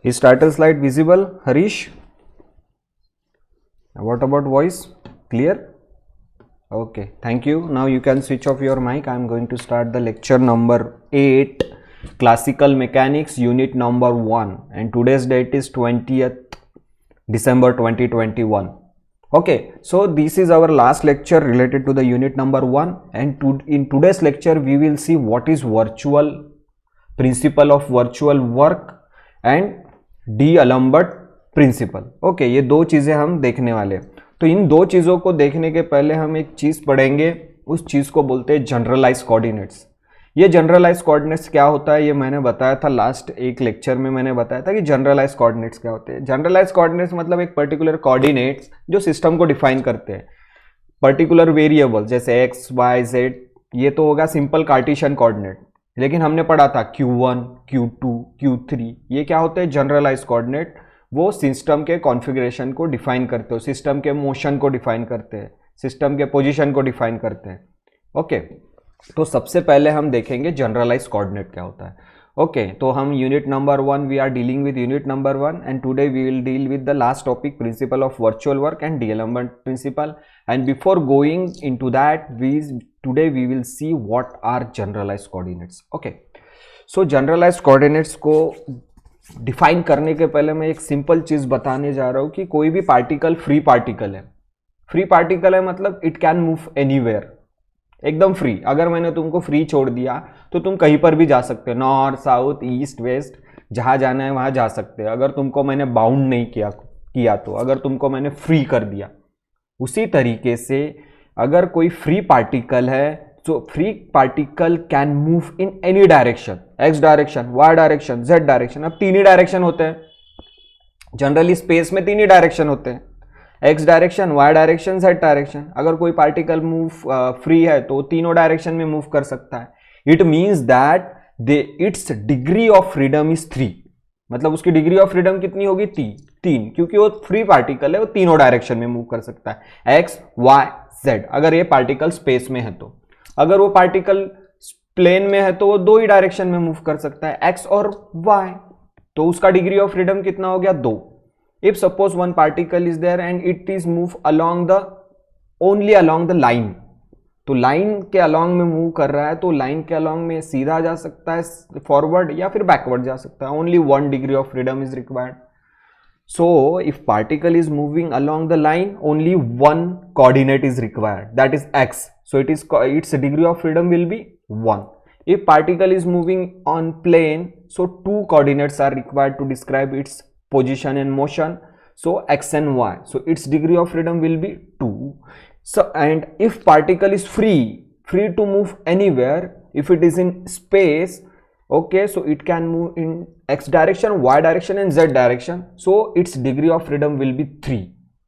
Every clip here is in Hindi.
Is title slide visible, Harish? What about voice? Clear? Okay, thank you. Now you can switch off your mic. I am going to start the lecture number 8, Classical Mechanics, unit number 1, and today's date is 20th December 2021. Okay, so this is our last lecture related to the unit number 1, and in today's lecture we will see what is virtual, principle of virtual work and D'Alembert principle. Okay, ये दो चीजें हम देखने वाले हैं. तो इन दो चीजों को देखने के पहले हम एक चीज पढ़ेंगे. उस चीज को बोलते हैं जनरलाइज कोऑर्डिनेट्स. ये जनरलाइज कोऑर्डिनेट्स क्या होता है ये मैंने बताया था लास्ट एक लेक्चर में. मैंने बताया था कि जनरलाइज कोऑर्डिनेट्स क्या होते हैं. जनरलाइज कोऑर्डिनेट्स मतलब एक पर्टिकुलर कोऑर्डिनेट्स जो सिस्टम को डिफाइन करते हैं. पर्टिकुलर वेरिएबल जैसे एक्स वाई जेड, ये तो होगा सिंपल कार्टेशियन कोऑर्डिनेट. लेकिन हमने पढ़ा था Q1, Q2, Q3, ये क्या होते हैं जनरलाइज कोऑर्डिनेट. वो सिस्टम के कॉन्फ़िगरेशन को डिफाइन करते हो, सिस्टम के मोशन को डिफाइन करते हैं, सिस्टम के पोजीशन को डिफाइन करते हैं. ओके, तो सबसे पहले हम देखेंगे जनरलाइज कोऑर्डिनेट क्या होता है. ओके, तो हम unit number 1 we are dealing with unit number 1 and today we will deal with the last topic principle of virtual work and D'Alembert principle. And before going into that today we will see what are generalise coordinates. Okay, so generalise coordinates को डिफाइन करने के पहले मैं एक सिंपल चीज बताने जा रहा हूं कि कोई भी पार्टिकल फ्री पार्टिकल है. फ्री पार्टिकल है मतलब इट कैन मूव एनीवेयर, एकदम फ्री. अगर मैंने तुमको फ्री छोड़ दिया तो तुम कहीं पर भी जा सकते हो, नॉर्थ साउथ ईस्ट वेस्ट, जहां जाना है वहां जा सकते हो. अगर तुमको मैंने बाउंड नहीं किया तो, अगर तुमको मैंने फ्री कर दिया. उसी तरीके से अगर कोई फ्री पार्टिकल है so free particle can move in any direction, x direction, y direction, z direction. अब तीन ही डायरेक्शन होते हैं जनरली स्पेस में, तीन ही डायरेक्शन होते हैं, x direction, y direction, z direction. अगर कोई पार्टिकल मूव फ्री है तो तीनों डायरेक्शन में मूव कर सकता है. It means that it's degree of freedom is 3. मतलब उसकी डिग्री ऑफ फ्रीडम कितनी होगी? 3, क्योंकि वो फ्री पार्टिकल है, वो तीनों डायरेक्शन में मूव कर सकता है, x, y, z. अगर ये पार्टिकल स्पेस में है तो. अगर वो पार्टिकल प्लेन में है तो वो दो ही डायरेक्शन में मूव कर सकता है, x और y. तो उसका डिग्री ऑफ फ्रीडम कितना हो गया? 2. If suppose one particle is there and it is move only along the line, तो लाइन के अलोंग में मूव कर रहा है तो लाइन के अलोंग में सीधा जा सकता है फॉरवर्ड या फिर बैकवर्ड जा सकता है. Only 1 degree of freedom is required. So if particle is moving along the line, only one coordinate is required, that is x. So its degree of freedom will be 1. If particle is moving on plane, so 2 coordinates are required to describe its position and motion. So x and y. So its degree of freedom will be 2. So and if particle is free to move anywhere, if it is in space, okay, so it can move in x direction, y direction and z direction. So its degree of freedom will be 3.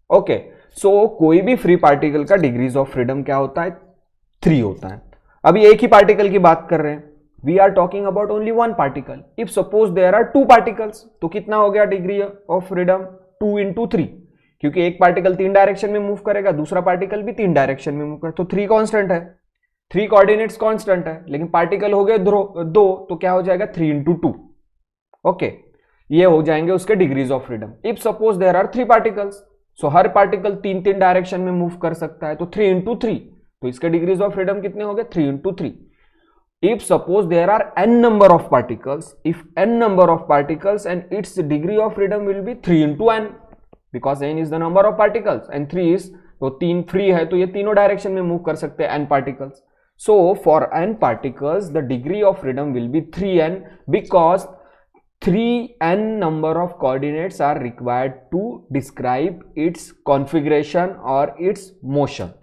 okay, so कोई भी फ्री पार्टिकल का डिग्रीज ऑफ फ्रीडम क्या होता है? 3 होता है. अभी एक ही पार्टिकल की बात कर रहे हैं, we are talking about only one particle. If suppose there are 2 particles, तो कितना हो गया डिग्री ऑफ फ्रीडम? 2 into 3, क्योंकि एक पार्टिकल 3 डायरेक्शन में मूव करेगा, दूसरा पार्टिकल भी 3 डायरेक्शन में मूव करेगा, तो 3 कांस्टेंट है, 3 कोऑर्डिनेट्स कांस्टेंट है. लेकिन पार्टिकल हो गए 2, तो क्या हो जाएगा? 3 into 2. ओके, ये हो जाएंगे उसके degrees of freedom. If suppose there are 3 particles, so हर पार्टिकल 3 डायरेक्शन में मूव कर सकता है, तो 3 into 3, तो इसके डिग्रीज ऑफ फ्रीडम कितने हो गए? 3 into 3. If suppose there are n number of particles, if n number of particles and its degree of freedom will be 3 into n, because n is the number of particles and 3 is, तो 3 फ्री है तो ये तीनों डायरेक्शन में मूव कर सकते हैं n particles. So for n particles, the degree of freedom will be 3n because 3n number of coordinates are required to describe its configuration or its motion.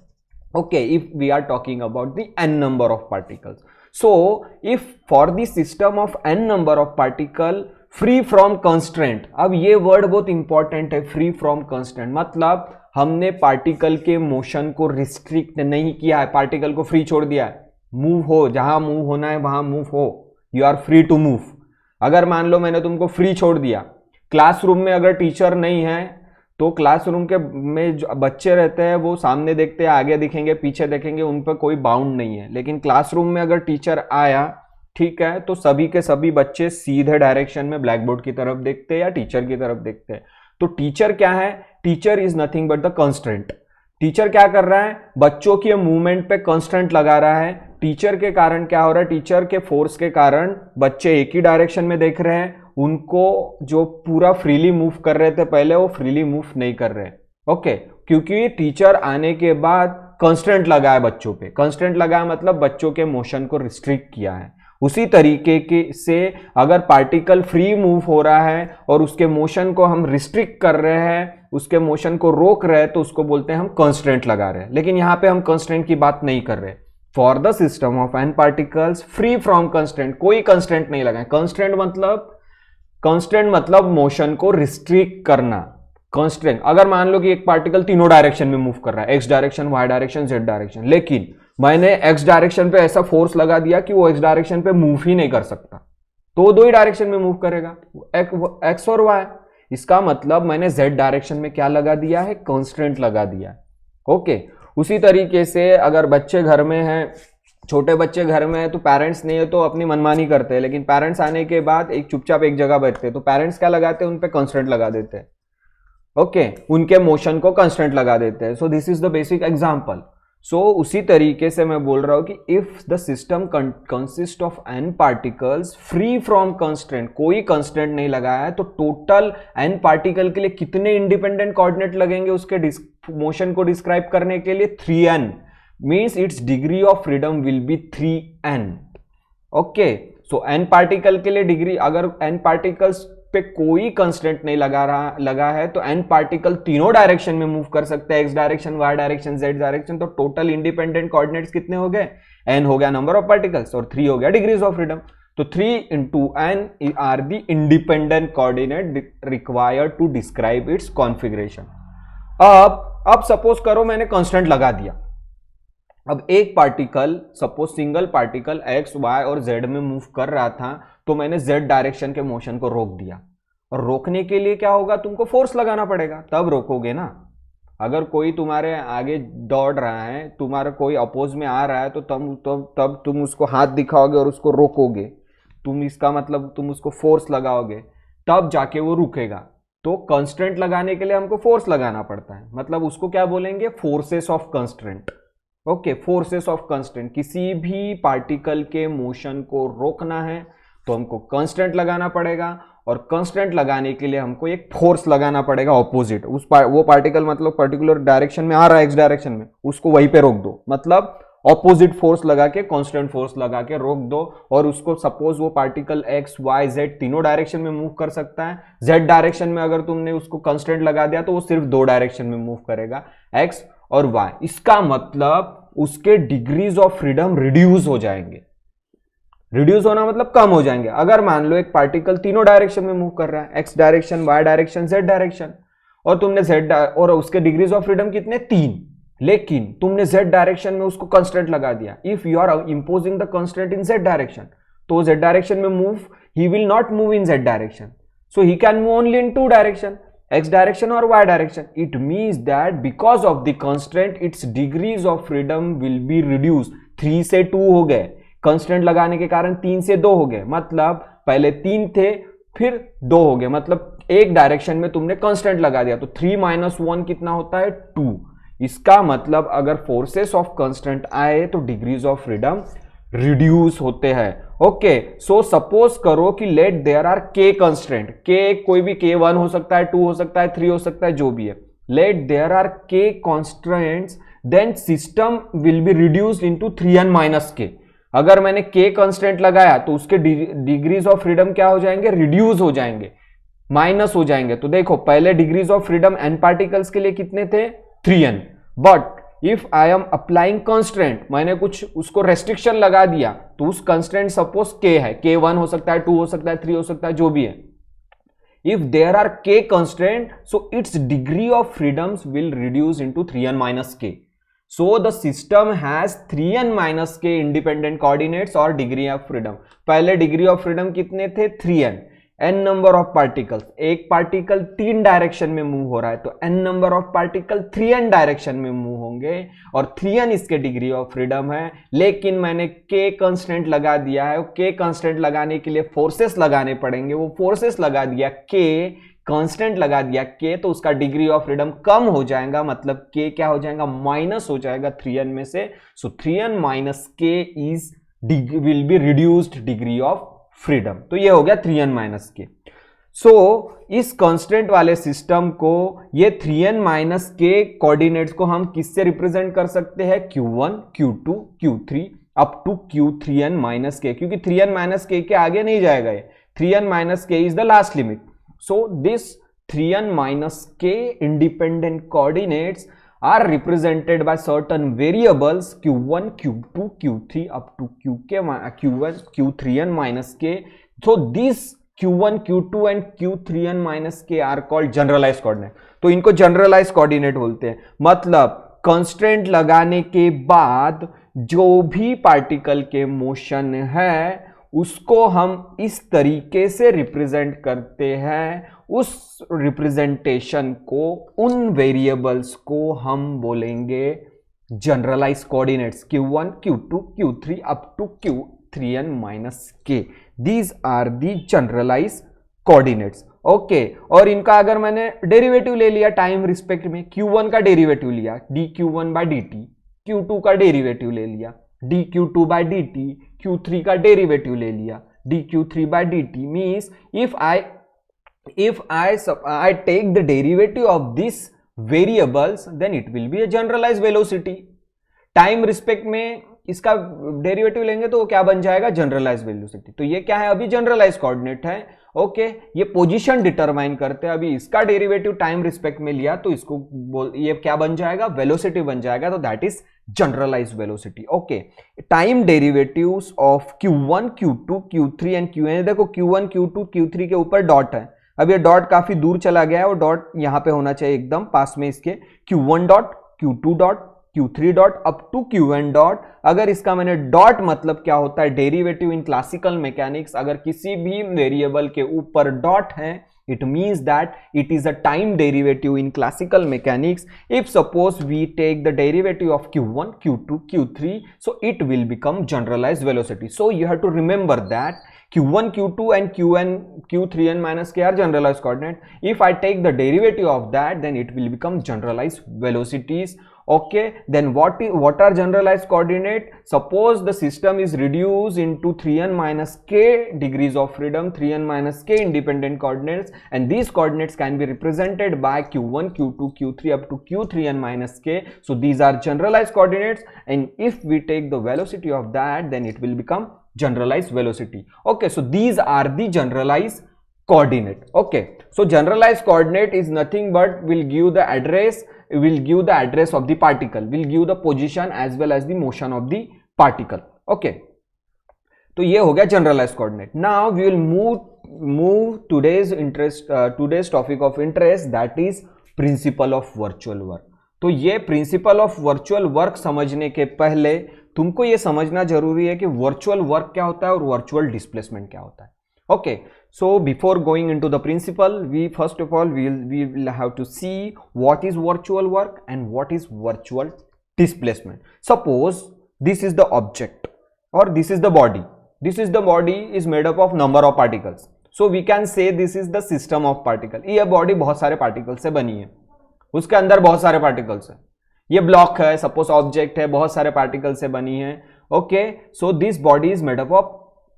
Okay, if we are talking about the n number of particles. So if for the system of n number of particle free from constraint, अब ये word बहुत important है, free from constraint मतलब हमने पार्टिकल के मोशन को रिस्ट्रिक्ट नहीं किया है, पार्टिकल को फ्री छोड़ दिया है. मूव हो, जहां मूव होना है वहां मूव हो, you are free to move. अगर मान लो मैंने तुमको फ्री छोड़ दिया, क्लासरूम में अगर टीचर नहीं है तो क्लासरूम के में जो बच्चे रहते हैं वो सामने देखते हैं, आगे दिखेंगे, पीछे देखेंगे, उन पर कोई बाउंड नहीं है. लेकिन क्लासरूम में अगर टीचर आया, ठीक है, तो सभी के सभी बच्चे सीधे डायरेक्शन में ब्लैक बोर्ड की तरफ देखते हैं या टीचर की तरफ देखते हैं। तो टीचर क्या है, teacher is nothing but the constraint. Teacher क्या कर रहा है, बच्चों के मूवमेंट पे कंस्ट्रेंट लगा रहा है। टीचर के कारण क्या हो रहा है, टीचर के फोर्स के कारण बच्चे एक ही डायरेक्शन में देख रहे हैं, उनको जो पूरा फ्रीली मूव कर रहे थे पहले वो फ्रीली मूव नहीं कर रहे। ओके, क्योंकि टीचर आने के बाद कंस्ट्रेंट लगाया बच्चों पे। कंस्ट्रेंट लगाया मतलब बच्चों के मोशन को रिस्ट्रिक्ट किया है। उसी तरीके के से अगर पार्टिकल फ्री मूव हो रहा है और उसके मोशन को हम रिस्ट्रिक्ट कर रहे हैं, उसके मोशन को रोक रहे हैं, तो उसको बोलते हैं हम कंस्ट्रेंट लगा रहे हैं। लेकिन यहां पे हम कंस्ट्रेंट की बात नहीं कर रहे। For the system of N particles free from constraint, कोई कंस्ट्रेंट नहीं लगाए। कंस्ट्रेंट मतलब मोशन को रिस्ट्रिक्ट करना। कंस्ट्रेंट, अगर मान लो कि एक पार्टिकल तीनों डायरेक्शन में मूव कर रहा है, x direction, y direction, z direction, लेकिन मैंने एक्स डायरेक्शन पे ऐसा फोर्स लगा दिया कि वो एक्स डायरेक्शन पे मूव ही नहीं कर सकता, तो वो दो ही डायरेक्शन में मूव करेगा, एक्स और वाई। इसका मतलब मैंने जेड डायरेक्शन में क्या लगा दिया है, कंस्ट्रेंट लगा दिया है। ओके, उसी तरीके से अगर बच्चे घर में हैं, छोटे बच्चे घर में है तो पेरेंट्स नहीं है तो अपनी मनमानी करते हैं, लेकिन पेरेंट्स आने के बाद एक चुपचाप एक जगह बैठते हैं, तो पेरेंट्स क्या लगाते हैं, उन पे कंस्ट्रेंट लगा देते हैं। ओके, उनके मोशन को कंस्ट्रेंट लगा देते हैं। So this is the basic example. So उसी तरीके से मैं बोल रहा हूं कि if the system consist of N particles free from constraint, कोई कंस्ट्रेंट नहीं लगाया है, तो टोटल एन पार्टिकल के लिए कितने इंडिपेंडेंट कोऑर्डिनेट लगेंगे उसके मोशन को डिस्क्राइब करने के लिए, 3n, means it's degree of freedom will B 3n। Okay, so n particle के लिए डिग्री, अगर n पार्टिकल्स पे कोई कंस्टेंट नहीं लगा है तो n पार्टिकल तीनों डायरेक्शन में मूव कर सकते हैं, x direction, y direction, z direction. तो टोटल इंडिपेंडेंट कोऑर्डिनेट्स कितने हो गए, n हो गया नंबर ऑफ पार्टिकल्स और 3 हो गया डिग्रीज ऑफ फ्रीडम। तो 3 into n are the independent coordinate required to describe its configuration. अब सपोज करो मैंने कांस्टेंट लगा दिया। अब एक particle, suppose single particle x, y और z में मूव कर रहा था, तो मैंने z डायरेक्शन के मोशन को रोक दिया। और रोकने के लिए क्या होगा, तुमको फोर्स लगाना पड़ेगा, तब रोकोगे ना। अगर कोई तुम्हारे आगे दौड़ रहा है, तुम्हारा कोई अपोज में आ रहा है, तो तब तुम उसको हाथ दिखाओगे और उसको रोकोगे, तुम इसका मतलब तुम उसको फोर्स लगाओगे, तब जाके वो रुकेगा। तो कंस्ट्रेंट लगाने के लिए हमको फोर्स लगाना पड़ता है, मतलब उसको क्या बोलेंगे, forces of constraint. Okay, forces of constraint, किसी भी पार्टिकल के मोशन को रोकना है तो हमको कंस्ट्रेंट लगाना पड़ेगा, और कंस्ट्रेंट लगाने के लिए हमको एक फोर्स लगाना पड़ेगा ऑपोजिट। वो पार्टिकल मतलब पर्टिकुलर डायरेक्शन में आ रहा है, एक्स डायरेक्शन में, उसको वहीं पे रोक दो, मतलब ऑपोजिट फोर्स लगा के, कांस्टेंट फोर्स लगा के रोक दो। और उसको सपोज वो पार्टिकल एक्स, वाई, जेड तीनों डायरेक्शन में मूव कर सकता है। जेड डायरेक्शन में अगर तुमने उसको कांस्टेंट लगा दिया तो वो सिर्फ दो डायरेक्शन में मूव करेगा, एक्स और वाई। इसका मतलब उसके डिग्रीज ऑफ फ्रीडम रिड्यूस हो जाएंगे। रिड्यूस होना मतलब कम हो जाएंगे। अगर मान लो एक पार्टिकल तीनों डायरेक्शन में मूव कर रहा है, x direction, y direction, z direction, और तुमने जेड और उसके डिग्रीज ऑफ फ्रीडम कितने, 3, लेकिन तुमने जेड डायरेक्शन में उसको कंस्ट्रेंट लगा दिया। If you are imposing the constraint in z direction, तो जेड डायरेक्शन में move, he will not move in z direction, so he can move only in 2 direction, x direction और y direction. It means that because of the constraint its degrees of freedom will be reduce. 3 से 2 हो गए, कंस्ट्रेंट लगाने के कारण 3 से 2 हो गए, मतलब पहले 3 थे फिर 2 हो गए, मतलब एक डायरेक्शन में तुमने कंस्ट्रेंट लगा दिया। तो 3 - 1 कितना होता है, 2। इसका मतलब अगर फोर्सेस ऑफ कंस्ट्रेंट आए तो डिग्रीज ऑफ फ्रीडम रिड्यूस होते हैं। ओके, सो सपोज करो कि let there are k constraint, k कोई भी k1 हो सकता है, 2 हो सकता है, 3 हो सकता है, जो भी है। Let there are k constraints, then system will be reduced into 3n - k। अगर मैंने k कंस्ट्रेंट लगाया तो उसके डिग्रीज ऑफ फ्रीडम क्या हो जाएंगे, रिड्यूस हो जाएंगे, माइनस हो जाएंगे। तो देखो पहले degrees of freedom n particles के लिए कितने थे, 3n, but if I am applying constraint, मैंने कुछ उसको रेस्ट्रिक्शन लगा दिया, तो उस कंस्ट्रेंट सपोज k है, k1 हो सकता है, 2 हो सकता है, 3 हो सकता है, जो भी है। If there are k constraint, so its degree of freedoms will reduce into 3n - k। So the system has 3n - k independent coordinates और डिग्री ऑफ फ्रीडम। पहले डिग्री ऑफ फ्रीडम कितने थे, 3n, n number of particles, एक पार्टिकल 3 डायरेक्शन में मूव हो रहा है तो n number of particle 3n direction में मूव होंगे और 3n इसके डिग्री ऑफ फ्रीडम है। लेकिन मैंने k कांस्टेंट लगा दिया है, k कांस्टेंट लगाने के लिए फोर्सेस लगाने पड़ेंगे, वो फोर्सेस लगा दिया k, कांस्टेंट लगा दिया k, तो उसका डिग्री ऑफ फ्रीडम कम हो जाएगा, मतलब k क्या हो जाएगा, माइनस हो जाएगा 3n में से। सो 3n minus k is will be reduced degree of freedom. तो ये हो गया 3n माइनस के। सो इस कांस्टेंट वाले सिस्टम को, ये 3n माइनस के कोऑर्डिनेट्स को हम किससे रिप्रेजेंट कर सकते हैं, q1 q2 q3 up to q3n minus के, क्योंकि 3n माइनस के आगे नहीं जाएगा ये, 3n माइनस के is the last limit. So this 3n minus k independent coordinates are represented by certain variables q1, q2, q3 up to q1, q3n minus k. So these q1, q2 and q3n minus k are called generalized coordinate. तो इनको generalized coordinate बोलते हैं, मतलब constraint लगाने के बाद जो भी पार्टिकल के मोशन है उसको हम इस तरीके से रिप्रेजेंट करते हैं, उस रिप्रेजेंटेशन को, उन वेरिएबल्स को हम बोलेंगे generalize coordinates q1, q2, q3 up to q3n minus k। These are the generalize coordinates. Okay, और इनका अगर मैंने डेरिवेटिव ले लिया टाइम रिस्पेक्ट में, q1 का डेरिवेटिव लिया dq1 बाय dt, q2 का डेरिवेटिव ले लिया dq2 बाय dt, q3 का डेरिवेटिव ले लिया dq3 by dt, means if I take the derivative of these variables then it will be a generalized velocity। Time respect में इसका डेरिवेटिव लेंगे तो वो क्या बन जाएगा, जनरलाइज वेलोसिटी। तो ये क्या है, अभी जनरलाइज कोऑर्डिनेट है। ओके, ये पोजीशन डिटरमाइन करते हैं, अभी इसका डेरिवेटिव टाइम रिस्पेक्ट में लिया तो इसको ये क्या बन जाएगा, वेलोसिटी बन जाएगा, तो that is generalize velocity. Okay, time derivatives of q1, q2, q3 and qn। देखो q1, q2, q3 के ऊपर डॉट है, अब ये डॉट काफी दूर चला गया है, वो डॉट यहां पे होना चाहिए एकदम पास में इसके, q1 dot, q2 dot, q3 dot up to qn dot. अगर इसका मैंने डॉट मतलब क्या होता है, डेरिवेटिव इन क्लासिकल मैकेनिक्स, अगर किसी भी वेरिएबल के ऊपर डॉट है it means that it is a time derivative in classical mechanics. If suppose we take the derivative of q1, q2, q3, so it will become generalized velocity. So you have to remember that q1, q2 and qn, q3n minus k are generalized coordinate. If I take the derivative of that, then it will become generalized velocities. Okay, then what are generalized coordinate? Suppose the system is reduced into 3n minus k degrees of freedom, 3n minus k independent coordinates, and these coordinates can be represented by q1, q2, q3 up to q3n minus k. So these are generalized coordinates, and if we take the velocity of that, then it will become generalized velocity. Okay, so these are the generalized coordinate. Okay, so generalized coordinate is nothing but will give the address of the particle, will give the position as well as the motion of the particle. Okay, तो ये हो गया generalized coordinate. Now we will move today's topic of interest, that is principle of virtual work. तो ये principle of virtual work समझने के पहले तुमको ये समझना जरूरी है कि virtual work क्या होता है और virtual displacement क्या होता है. Okay, so before going into the principle, we first of all we will have to see what is virtual work and what is virtual displacement. Suppose this is the object or this is the body. This is the body is made up of number of particles. So we can say this is the system of particle. ये body बहुत सारे particles से बनी है, उसके अंदर बहुत सारे particles है. ये block है, suppose object है, बहुत सारे particles से बनी है. Okay, so this body is made up of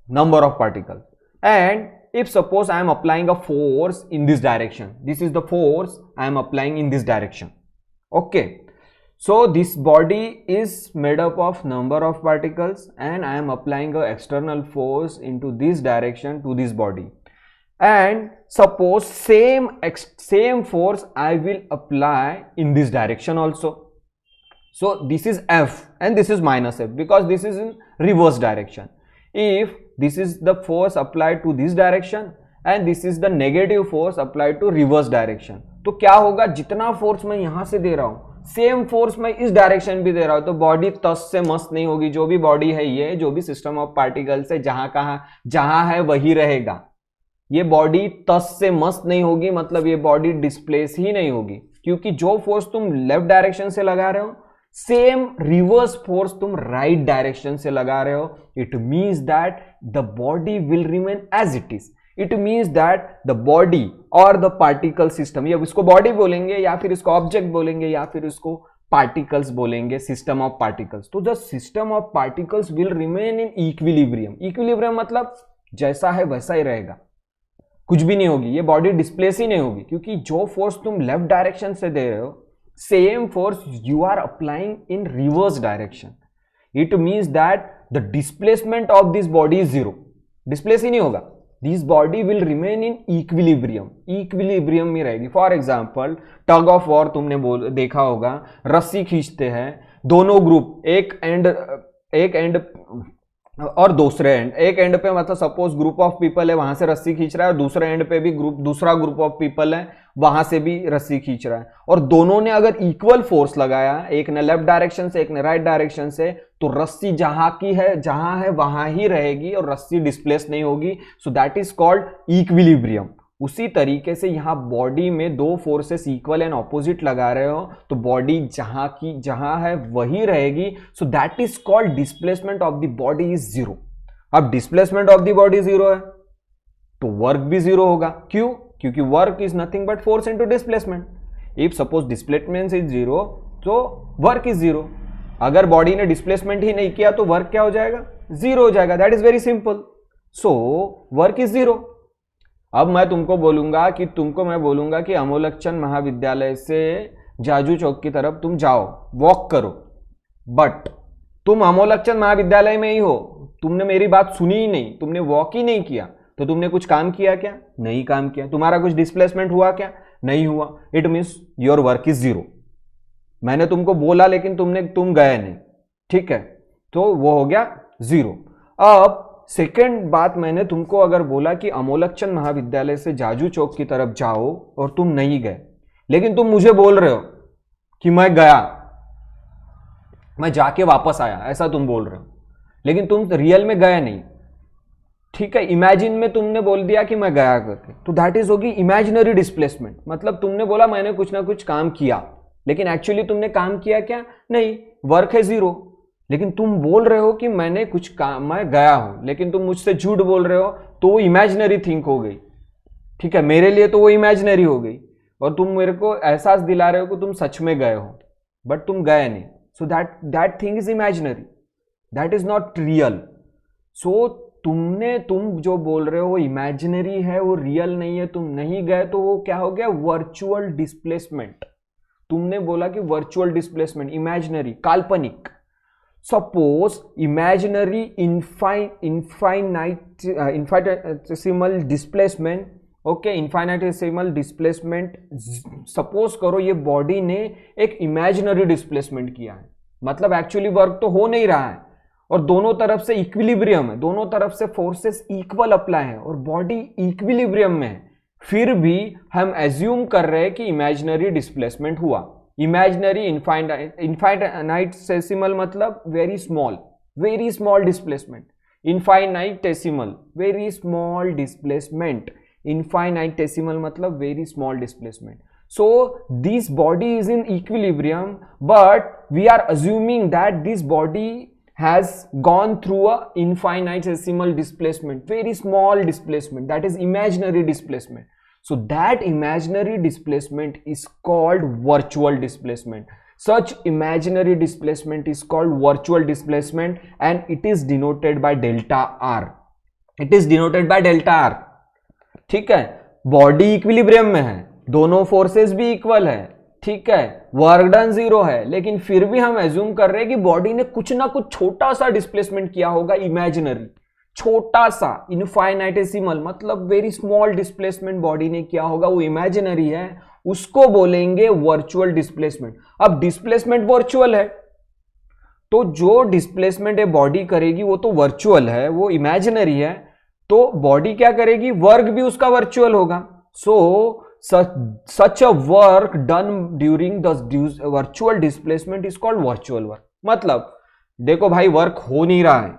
number of particles. And if suppose I am applying a force in this direction, this is the force I am applying in this direction. Okay, so this body is made up of number of particles and I am applying a external force into this direction to this body, and suppose same force I will apply in this direction also. So this is F and this is minus F because this is in reverse direction. If this is the force applied to this direction and this is the negative force applied to reverse direction, तो क्या होगा, जितना फोर्स मैं यहां से दे रहा हूं सेम फोर्स मैं इस डायरेक्शन भी दे रहा हूं, तो बॉडी तस से मस्त नहीं होगी. जो भी बॉडी है, ये जो भी सिस्टम ऑफ पार्टिकल्स है, जहां है वही रहेगा. ये बॉडी तस से मस्त नहीं होगी, मतलब ये बॉडी डिस्प्लेस ही नहीं होगी, क्योंकि जो फोर्स तुम लेफ्ट डायरेक्शन से लगा रहे हो सेम रिवर्स फोर्स तुम राइट डायरेक्शन से लगा रहे हो. It means that the body will remain as it is. It means that the body और द पार्टिकल सिस्टम, ये इसको बॉडी बोलेंगे या फिर इसको ऑब्जेक्ट बोलेंगे या फिर इसको पार्टिकल्स बोलेंगे, सिस्टम ऑफ पार्टिकल्स. तो the system of particles will remain in equilibrium. Equilibrium मतलब जैसा है वैसा ही रहेगा, कुछ भी नहीं होगी, ये बॉडी डिस्प्लेस ही नहीं होगी, क्योंकि जो फोर्स तुम लेफ्ट डायरेक्शन से दे रहे हो same force you are applying in reverse direction. It means that the displacement of this body is zero. Displace ही नहीं होगा, this body will remain in equilibrium. Equilibrium में रहेगी. For example tug of war तुमने देखा होगा, रस्सी खींचते हैं दोनों ग्रुप, एक एंड और दूसरे एंड. एक एंड पे मतलब सपोज ग्रुप ऑफ पीपल है, वहां से रस्सी खींच रहा है, और दूसरे एंड पे भी दूसरा ग्रुप ऑफ पीपल है, वहां से भी रस्सी खींच रहा है, और दोनों ने अगर इक्वल फोर्स लगाया, एक ने लेफ्ट डायरेक्शन से एक ने राइट डायरेक्शन से, तो रस्सी जहां है वहां ही रहेगी और रस्सी डिस्प्लेस नहीं होगी. सो दैट इज कॉल्ड इक्विलिब्रियम. उसी तरीके से यहां बॉडी में दो फोर्सेस इक्वल एंड ऑपोजिट लगा रहे हो तो बॉडी जहां है वही रहेगी. So that is called displacement of the body is zero. अब displacement of the body zero है तो वर्क भी जीरो होगा. क्यों? क्योंकि work is nothing but force into displacement. If suppose displacement is zero तो वर्क इज जीरो. अगर बॉडी ने डिस्प्लेसमेंट ही नहीं किया तो वर्क क्या हो जाएगा? जीरो हो जाएगा. That is very simple. So work is zero. अब मैं तुमको बोलूंगा कि अमोलकचंद महाविद्यालय से जाजू चौक की तरफ तुम जाओ, वॉक करो, बट तुम अमोलकचंद महाविद्यालय में ही हो, तुमने मेरी बात सुनी ही नहीं, तुमने वॉक ही नहीं किया, तो तुमने कुछ काम किया क्या? नहीं काम किया. तुम्हारा कुछ डिस्प्लेसमेंट हुआ क्या? नहीं हुआ. It means your work is zero. मैंने तुमको बोला लेकिन तुम गए नहीं, ठीक है, तो वो हो गया जीरो. अब सेकेंड बात, मैंने तुमको अगर बोला कि अमोलकचंद महाविद्यालय से जाजू चौक की तरफ जाओ और तुम नहीं गए, लेकिन तुम मुझे बोल रहे हो कि मैं गया, मैं जाके वापस आया, ऐसा तुम बोल रहे हो, लेकिन तुम रियल में गए नहीं, ठीक है, इमेजिन में तुमने बोल दिया कि मैं गया करके, तो दैट इज होगी इमेजिनरी डिस्प्लेसमेंट. मतलब तुमने बोला मैंने कुछ ना कुछ काम किया, लेकिन एक्चुअली तुमने काम किया क्या? नहीं, वर्क है जीरो. लेकिन तुम बोल रहे हो कि मैंने कुछ काम, मैं गया हूं, लेकिन तुम मुझसे झूठ बोल रहे हो, तो वो इमेजिनरी थिंग हो गई, ठीक है, मेरे लिए तो वो इमेजिनरी हो गई, और तुम मेरे को एहसास दिला रहे हो कि तुम सच में गए हो, बट तुम गए नहीं. So that thing is imaginary, that is not real. So तुम जो बोल रहे हो वो इमेजिनरी है, वो रियल नहीं है, तुम नहीं गए, तो वो क्या हो गया? Virtual displacement. तुमने बोला कि वर्चुअल डिस्प्लेसमेंट, इमेजिनरी, काल्पनिक. Suppose imaginary infinitesimal displacement, okay, infinitesimal displacement, suppose करो ये बॉडी ने एक इमेजिनरी डिस्प्लेसमेंट किया है, मतलब एक्चुअली वर्क तो हो नहीं रहा है, और दोनों तरफ से इक्विलिब्रियम है, दोनों तरफ से फोर्सेस इक्वल अप्लाई है और बॉडी इक्विलिब्रियम में है, फिर भी हम एज्यूम कर रहे हैं कि इमेजिनरी डिस्प्लेसमेंट हुआ. इमेजिनरी इनफाइनाइटेसिमल मतलब very small displacement. Infinitesimal very small displacement. Infinitesimal मतलब very small displacement. So this body is in equilibrium, but we are assuming that this body has gone through a infinitesimal displacement, very small displacement, that is imaginary displacement. So that imaginary displacement is called virtual displacement. Such imaginary displacement is called virtual displacement and it is denoted by delta r. It is denoted by delta r. ठीक है, बॉडी इक्विलिब्रियम में है, दोनों फोर्सेस भी इक्वल है, ठीक है, वर्क डन जीरो है, लेकिन फिर भी हम एज्यूम कर रहे हैं कि बॉडी ने कुछ ना कुछ छोटा सा डिस्प्लेसमेंट किया होगा, इमेजिनरी, छोटा सा, इनफाइनाइटेसिमल मतलब वेरी स्मॉल डिस्प्लेसमेंट बॉडी ने किया होगा, वो इमेजिनरी है, उसको बोलेंगे वर्चुअल डिस्प्लेसमेंट. अब डिस्प्लेसमेंट वर्चुअल है, तो जो डिस्प्लेसमेंट ये बॉडी करेगी वो तो वर्चुअल है, वो इमेजिनरी है, तो बॉडी क्या करेगी? वर्क भी उसका वर्चुअल होगा. सो such a work done during the virtual displacement is called virtual work. मतलब देखो भाई, वर्क हो नहीं रहा है,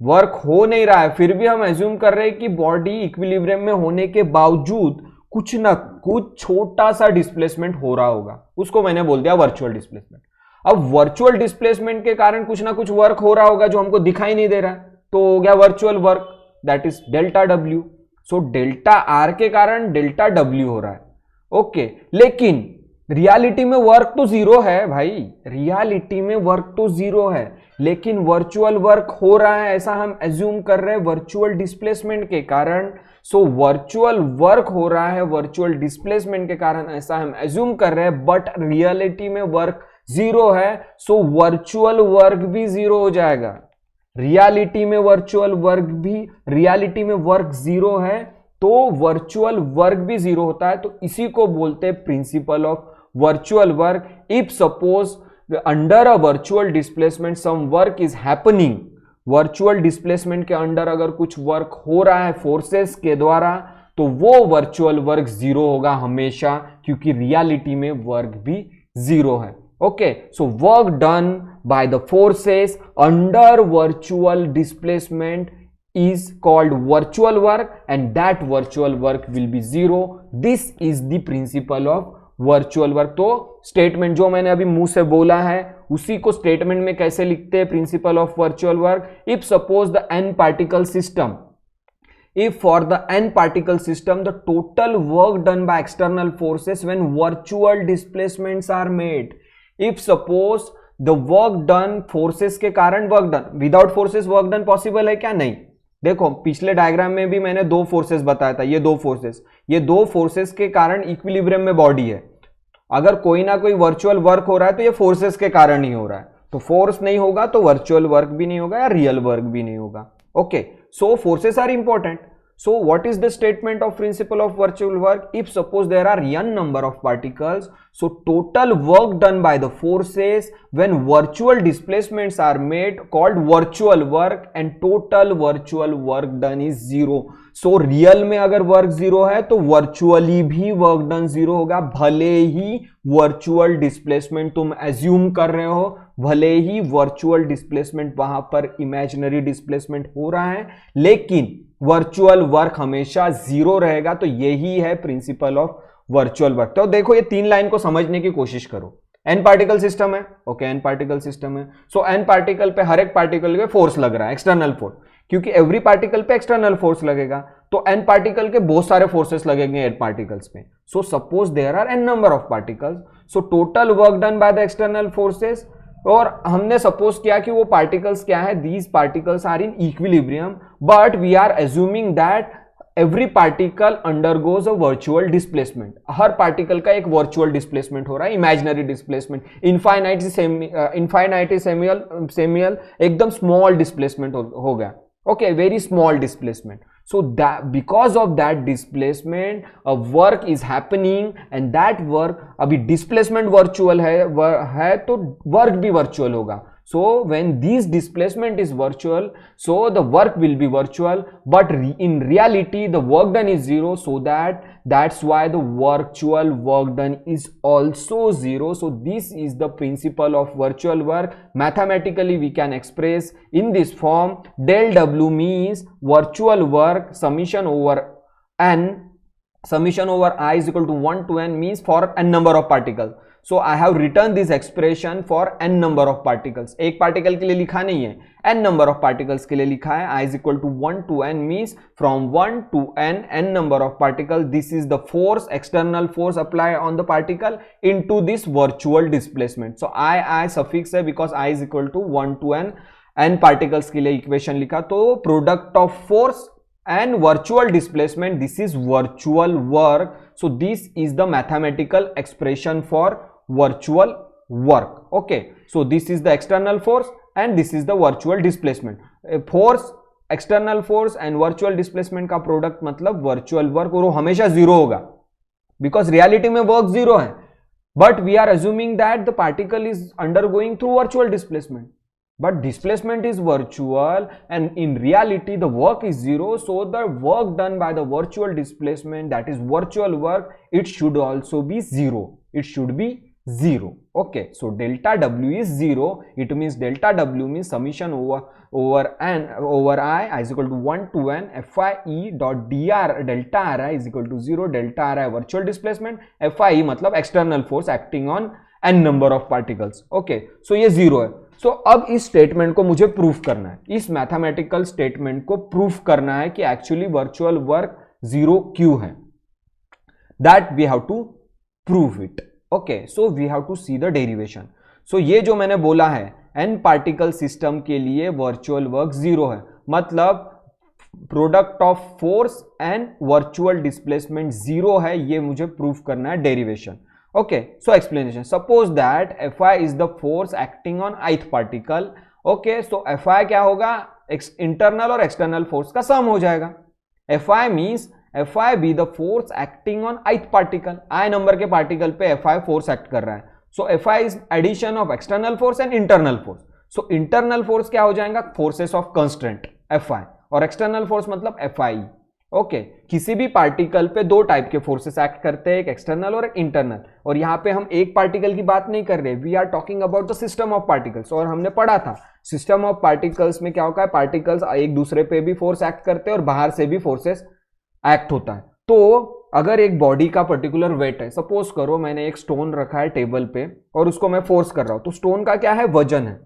वर्क हो नहीं रहा है, फिर भी हम एज्यूम कर रहे हैं कि बॉडी इक्विलिब्रियम में होने के बावजूद कुछ ना कुछ छोटा सा डिस्प्लेसमेंट हो रहा होगा, उसको मैंने बोल दिया वर्चुअल डिस्प्लेसमेंट। अब वर्चुअल डिस्प्लेसमेंट के कारण कुछ ना कुछ वर्क हो रहा होगा जो हमको दिखाई नहीं दे रहा है, तो हो गया virtual work, that is delta W. So delta are के कारण डेल्टा डब्ल्यू हो रहा है, ओके। लेकिन रियलिटी में वर्क तो जीरो है भाई, रियलिटी में वर्क तो जीरो है, लेकिन वर्चुअल वर्क हो रहा है ऐसा हम एज्यूम कर रहे हैं वर्चुअल डिस्प्लेसमेंट के कारण। सो वर्चुअल वर्क हो रहा है वर्चुअल डिस्प्लेसमेंट के कारण ऐसा हम एज्यूम कर रहे हैं, बट रियलिटी में वर्क जीरो है, सो वर्चुअल वर्क भी जीरो हो जाएगा। रियलिटी में वर्चुअल वर्क भी, रियलिटी में वर्क जीरो है तो वर्चुअल वर्क भी जीरो होता है, तो इसी को बोलते हैं principle of virtual work. If suppose under a virtual displacement some work is happening, virtual displacement के अंडर अगर कुछ वर्क हो रहा है फोर्सेस के द्वारा, तो वो वर्चुअल वर्क जीरो होगा हमेशा, क्योंकि रियलिटी में वर्क भी जीरो है, okay. So work done by the forces under virtual displacement is called virtual work and that virtual work will be zero. This is the principle of virtual work. तो स्टेटमेंट जो मैंने अभी मुंह से बोला है उसी को स्टेटमेंट में कैसे लिखते हैं, principle of virtual work. If suppose the n particle system, if for the n particle system the total work done by external forces when virtual displacements are made, if suppose the work done forces के कारण work done, without forces work done possible है क्या? नहीं। देखो पिछले डायग्राम में भी मैंने दो फोर्सेस बताया था, ये दो फोर्सेस के कारण इक्विलिब्रियम में बॉडी है। अगर कोई ना कोई वर्चुअल वर्क हो रहा है तो ये फोर्सेस के कारण ही हो रहा है, तो फोर्स नहीं होगा तो वर्चुअल वर्क भी नहीं होगा या रियल वर्क भी नहीं होगा, okay. So forces are important. So what is the statement of principle of virtual work? If suppose there are n number of particles, so total work done by the forces when virtual displacements are made called virtual work and total virtual work done is zero. So real में अगर work zero है तो virtually भी work done zero होगा, भले ही virtual displacement तुम assume कर रहे हो, भले ही virtual displacement वहां पर imaginary displacement हो रहा है, लेकिन वर्चुअल वर्क हमेशा जीरो रहेगा। तो यही है प्रिंसिपल ऑफ वर्चुअल वर्क। तो देखो ये तीन लाइन को समझने की कोशिश करो। एन पार्टिकल सिस्टम है, ओके, एन पार्टिकल सिस्टम है। सो एन पार्टिकल पे हर एक पार्टिकल पे फोर्स लग रहा है, एक्सटर्नल फोर्स, क्योंकि एवरी पार्टिकल पे एक्सटर्नल फोर्स लगेगा, तो एन पार्टिकल के बहुत सारे फोर्सेस लगेंगे एन पार्टिकल्स पे। So suppose there are n number of particles, so total work done by the external forces, और हमने सपोज किया कि वो पार्टिकल्स क्या है, these particles are in equilibrium, but we are assuming that every particle undergoes a virtual displacement. हर पार्टिकल का एक वर्चुअल डिस्प्लेसमेंट हो रहा है, इमेजिनरी डिस्प्लेसमेंट, इनफाइनाइटेसिमल एकदम स्मॉल डिस्प्लेसमेंट हो गया, okay, very small displacement. So that because of that displacement a work is happening and that work, अभी displacement virtual है तो work भी virtual होगा। So when this displacement is virtual, so the work will be virtual, but in reality the work done is zero, so that's why the virtual work done is also zero. So this is the principle of virtual work. Mathematically we can express in this form: del W means virtual work summation over n, summation over I is equal to 1 to n, means for n number of particles. So I have written this expression for n number of particles. एक पार्टिकल के लिए लिखा नहीं है, n number of particles के लिए लिखा है। I is equal to 1 to n means from 1 to n, n number of particles. This is the force, external force applied on the particle into this virtual displacement. So I suffix है because I is equal to 1 to n, n particles के लिए इक्वेशन लिखा, तो product of force and virtual displacement, this is virtual work. So this is the mathematical expression for virtual work, okay. So this is the external force and this is the virtual displacement. Force, external force and virtual displacement का प्रोडक्ट मतलब virtual work, और वो हमेशा जीरो होगा because reality में work जीरो है, but we are assuming that the particle is undergoing through virtual displacement, but displacement is virtual and in reality the work is zero. So the work done by the virtual displacement, that is virtual work, it should also be zero, it should be 0. Okay, so delta W is 0. It means delta W means summation over I is equal to 1 to n Fi E dot dr delta Ri is equal to 0. Delta Ri virtual displacement, Fi E मतलब external force acting on n number of particles. Okay, so ये 0 है. So अब इस स्टेटमेंट को मुझे प्रूफ करना है, इस मैथमेटिकल स्टेटमेंट को प्रूफ करना है कि एक्चुअली वर्चुअल वर्क 0 क्यों है. That we have to prove it. Okay, so we have to see the derivation. So ये जो मैंने बोला है n पार्टिकल सिस्टम के लिए वर्चुअल वर्क 0 है, मतलब product of force and virtual displacement 0 है. ये मुझे प्रूफ करना है derivation. Okay, so explanation. Suppose that Fi is the force acting on ith particle. Okay, so Fi क्या होगा, इंटरनल और एक्सटर्नल फोर्स का सम हो जाएगा. Fi means Fi be the force acting on ith particle. I number के पार्टिकल पे Fi फोर्स एक्ट कर रहा है. So Fi is addition of external force and internal force. So internal force क्या हो जाएगा, forces of constraint Fi, और external force मतलब Fi. ओके, किसी भी पार्टिकल पे दो टाइप के फोर्सेस एक्ट करते हैं, एक एक्सटर्नल और एक इंटरनल. और यहाँ पे हम एक पार्टिकल की बात नहीं कर रहे, we are talking about the system of particles. और हमने पढ़ा था सिस्टम ऑफ पार्टिकल्स में क्या होता है, पार्टिकल्स एक दूसरे पे भी फोर्स एक्ट करते हैं और बाहर से भी फोर्सेस एक्ट होता है. तो अगर एक बॉडी का पर्टिकुलर वेट है, सपोज करो मैंने एक स्टोन रखा है टेबल पे और उसको मैं फोर्स कर रहा हूं, तो स्टोन का क्या है, वजन है,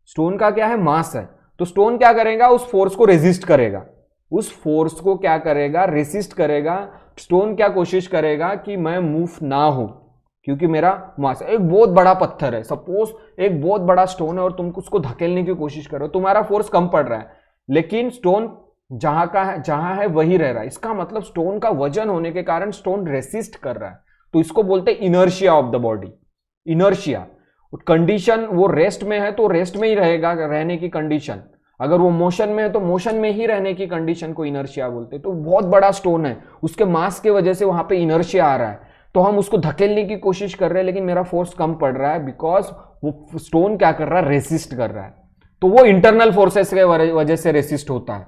स्टोन का क्या है, मास है. तो स्टोन क्या करेगा, उस फोर्स को रेजिस्ट करेगा, उस फोर्स को क्या करेगा, रेसिस्ट करेगा. स्टोन क्या कोशिश करेगा कि मैं मूव ना हो, क्योंकि मेरा मास. एक बहुत बड़ा पत्थर है, सपोज एक बहुत बड़ा स्टोन है और तुम उसको धकेलने की कोशिश करो, तुम्हारा फोर्स कम पड़ रहा है, लेकिन स्टोन जहां है वही रह रहा है. इसका मतलब स्टोन का वजन होने के कारण स्टोन रेसिस्ट कर रहा है. तो इसको बोलते हैं inertia of the body. Inertia condition, वो रेस्ट में है तो रेस्ट में ही रहेगा, रहने की कंडीशन. अगर वो मोशन में है तो मोशन में ही रहने की कंडीशन को इनर्शिया बोलते हैं. तो बहुत बड़ा स्टोन है, उसके मास के वजह से वहां पे इनर्शिया आ रहा है, तो हम उसको धकेलने की कोशिश कर रहे हैं, लेकिन मेरा फोर्स कम पड़ रहा है, बिकॉज वो स्टोन क्या कर रहा है, रेसिस्ट कर रहा है. तो वो इंटरनल फोर्सेस के वजह से रेसिस्ट होता है.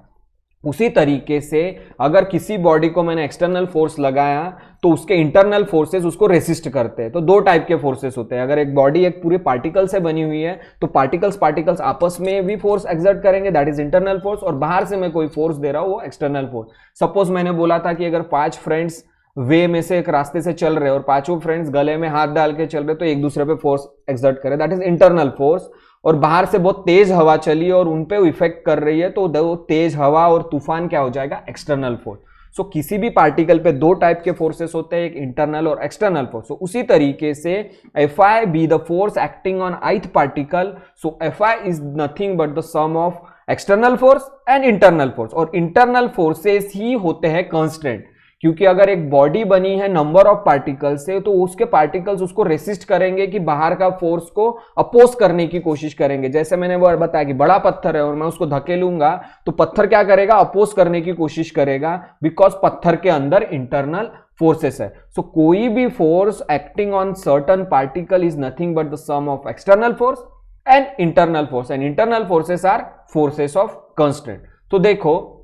उसी तरीके से अगर किसी बॉडी को मैंने एक्सटर्नल फोर्स लगाया तो उसके इंटरनल फोर्सेस उसको रेसिस्ट करते हैं. तो दो टाइप के फोर्सेस होते हैं. अगर एक बॉडी एक पूरे पार्टिकल से बनी हुई है तो पार्टिकल्स आपस में भी फोर्स एक्सर्ट करेंगे, दैट इज इंटरनल फोर्स. और बाहर से मैं कोई फोर्स दे रहा हूं, वो एक्सटर्नल फोर्स. सपोज मैंने बोला था कि अगर 5 फ्रेंड्स वे में से एक रास्ते से चल रहे और पांचों फ्रेंड्स गले में हाथ डाल के चल रहे, तो एक दूसरे पे फोर्स एक्सर्ट करे, दैट इज इंटरनल फोर्स. और बाहर से बहुत तेज हवा चली और उन पे इफेक्ट कर रही है, तो वो तेज हवा और तूफान क्या हो जाएगा, एक्सटर्नल फोर्स. सो किसी भी पार्टिकल पे दो टाइप के फोर्सेस होते हैं, एक इंटरनल और एक्सटर्नल फोर्स. सो उसी तरीके से Fi be the force acting on ith particle. So Fi is nothing but the sum of external force and internal force. और इंटरनल फोर्सेस ही होते हैं कांस्टेंट, क्योंकि अगर एक बॉडी बनी है नंबर ऑफ पार्टिकल्स से, तो उसके पार्टिकल्स उसको रेसिस्ट करेंगे कि बाहर का फोर्स को अपोज करने की कोशिश करेंगे. जैसे मैंने वो बताया कि बड़ा पत्थर है और मैं उसको धकेलूंगा तो पत्थर क्या करेगा, अपोज करने की कोशिश करेगा, बिकॉज पत्थर के अंदर इंटरनल फोर्सेस है. सो कोई भी force acting on certain particle is nothing but the sum of external force and internal force. And internal forces are forces of constant. तो देखो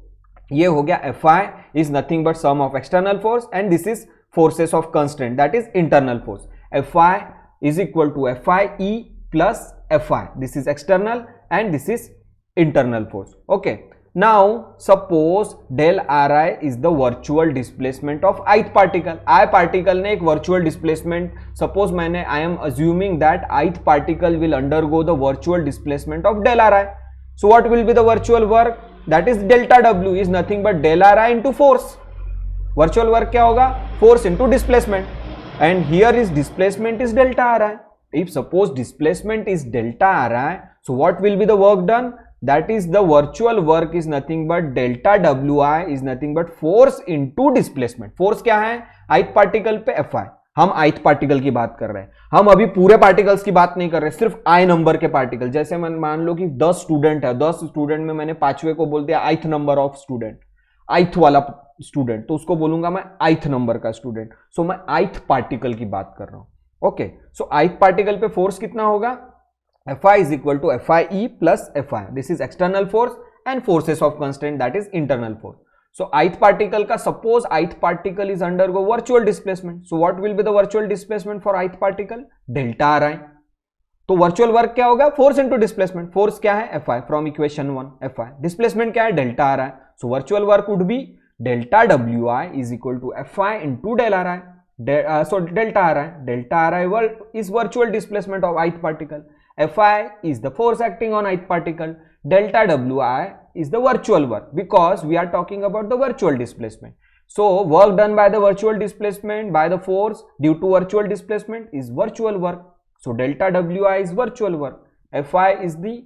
ये हो गया, Fi is nothing but sum of external force and this is forces of constant, that is internal force. Fi is equal to Fie plus Fi. This is external and this is internal force. Okay, now suppose del Ri is the virtual displacement of ith particle. I particle ने एक virtual displacement, suppose I am assuming that ith particle will undergo the virtual displacement of del Ri. So what will be the virtual work? That is delta W is nothing but del Ri into force. Virtual work क्या होगा, force into displacement. And here is displacement is delta Ri. If suppose displacement is delta Ri, so what will be the work done? That is the virtual work is nothing but delta Wi is nothing but force into displacement. Force क्या है, ith particle पे Fi. हम ith पार्टिकल की बात कर रहे हैं, हम अभी पूरे पार्टिकल्स की बात नहीं कर रहे, सिर्फ i नंबर के पार्टिकल. जैसे मैं मान लो कि 10 स्टूडेंट है, 10 स्टूडेंट में मैंने पांचवे को बोल दिया ith number of student, ith वाला स्टूडेंट, तो उसको बोलूंगा मैं ith नंबर का स्टूडेंट. सो मैं ith पार्टिकल की बात कर रहा हूं. ओके, सो ith पार्टिकल पे फोर्स कितना होगा, Fi is equal to Fie plus Fi. This is external force and forces of constant, that is internal force. So ith particle ka, suppose ith particle is undergo virtual displacement. So what will be the virtual displacement for ith particle? Delta Ri. तो वर्चुअल वर्क क्या होगा? Force into displacement. फोर्स क्या है? Fi from equation 1 Fi. Displacement क्या है? Delta Ri. So virtual work would be delta Wi is equal to Fi into del Ri. So delta Ri is virtual displacement of ith particle. Fi is the force acting on ith particle. Delta Wi is the virtual work, because we are talking about the virtual displacement. So work done by the virtual displacement by the force due to virtual displacement is virtual work. So delta Wi is virtual work. Fi is the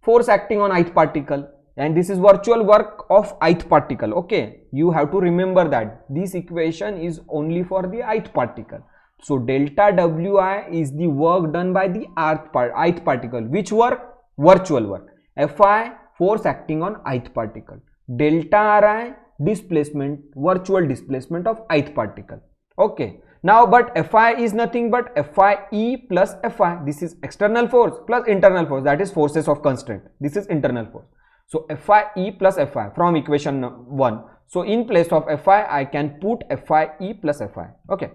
force acting on ith particle, and this is virtual work of ith particle. Okay, you have to remember that this equation is only for the ith particle. So delta Wi is the work done by the ith particle. Which work? Virtual work. Fi force acting on ith particle. Delta Ri displacement, virtual displacement of ith particle. Okay, now but Fi is nothing but Fie plus Fi. This is external force plus internal force, that is forces of constraint. This is internal force. So Fie plus Fi from equation 1. So in place of Fi I can put Fie plus Fi. Okay,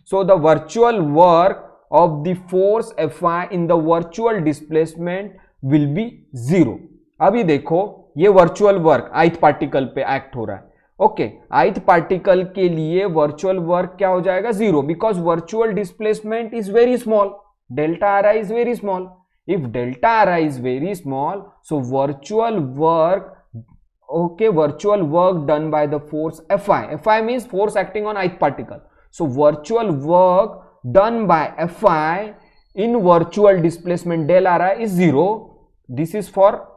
so the virtual work of the force Fi in the virtual displacement will be 0. अभी देखो ये वर्चुअल वर्क ith पार्टिकल पे एक्ट हो रहा है. ओके, ith पार्टिकल के लिए वर्चुअल वर्क क्या हो जाएगा? 0, because virtual displacement is very small. Delta Ri is very small. If delta Ri is very small, so virtual work, okay, virtual work done by the force Fi means force acting on ith particle. So virtual work done by Fi in virtual displacement del Ri is 0. This is for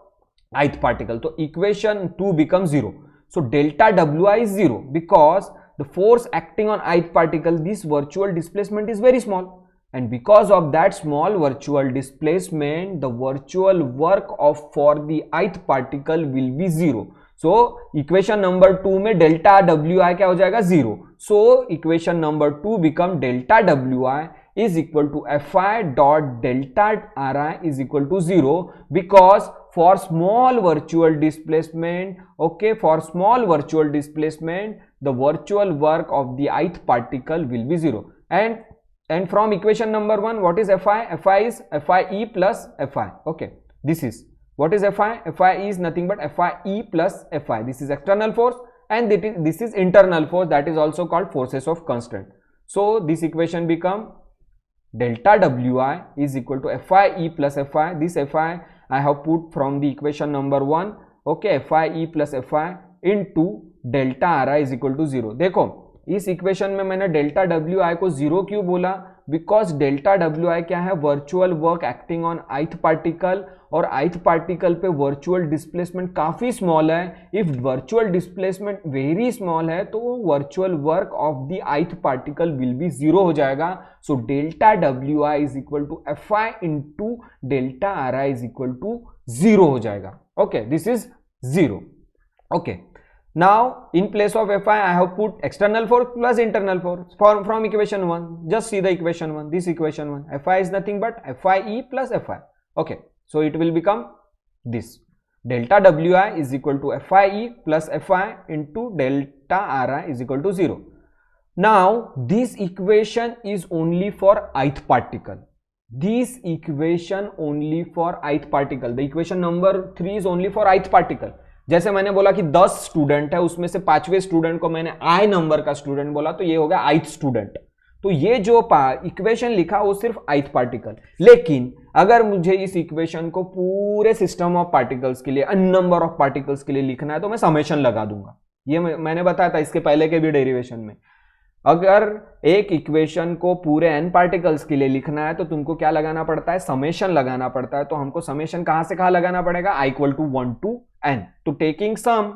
ith particle. So equation 2 becomes 0. So delta Wi is 0 because the force acting on ith particle, this virtual displacement is very small. And because of that small virtual displacement, the virtual work of for the ith particle will be 0. So equation number 2 में delta Wi क्या हो जाएगा? 0. So equation number 2 become delta Wi is equal to Fi dot delta Ri is equal to 0, because for small virtual displacement, okay, for small virtual displacement, the virtual work of the ith particle will be 0. And from equation number 1, what is Fi? Fi is Fie plus Fi. Okay, this is what is Fi? Fi is nothing but Fie plus Fi. This is external force, and this is internal force, that is also called forces of constraint. So this equation become delta Wi is equal to Fie plus Fi. This Fi I have put from the equation number 1. Okay, Fie plus Fi into delta Ri is equal to 0. देखो इस इक्वेशन में मैंने डेल्टा Wi को 0 क्यों बोला? बिकॉज डेल्टा Wi क्या है? Virtual work acting on ith particle, और ith पार्टिकल पे वर्चुअल डिस्प्लेसमेंट काफी स्मॉल है. If virtual displacement very small है तो virtual work of the ith particle will be 0 हो जाएगा. So delta Wi is equal to Fi into delta Ri is equal to 0 हो जाएगा. Okay, this is 0. ओके, now in place of Fi I have put external force plus internal force from equation 1. Just see the equation 1, this equation 1. Fi is nothing but Fie plus Fi. Okay, so it will become this delta Wi is equal to Fie plus Fi into delta Ri is equal to 0. Now this equation is only for ith particle. This equation only for ith particle. The equation number 3 is only for ith particle. जैसे मैंने बोला कि 10 स्टूडेंट है, उसमें से 5वें स्टूडेंट को मैंने आई नंबर का स्टूडेंट बोला, तो ये हो गया ith स्टूडेंट. तो ये जो इक्वेशन लिखा वो सिर्फ ith पार्टिकल. लेकिन अगर मुझे इस इक्वेशन को पूरे सिस्टम ऑफ पार्टिकल्स के लिए, अन नंबर ऑफ पार्टिकल्स के लिए लिखना है, तो मैं समेशन लगा दूंगा. ये मैंने बताया था इसके पहले के भी डेरिवेशन में. अगर एक इक्वेशन को पूरे n पार्टिकल्स के लिए लिखना है तो तुमको क्या लगाना पड़ता है? समेशन लगाना पड़ता है. तो हमको समेशन कहां से कहां लगाना पड़ेगा? i equal to 1 to n. तो taking sum,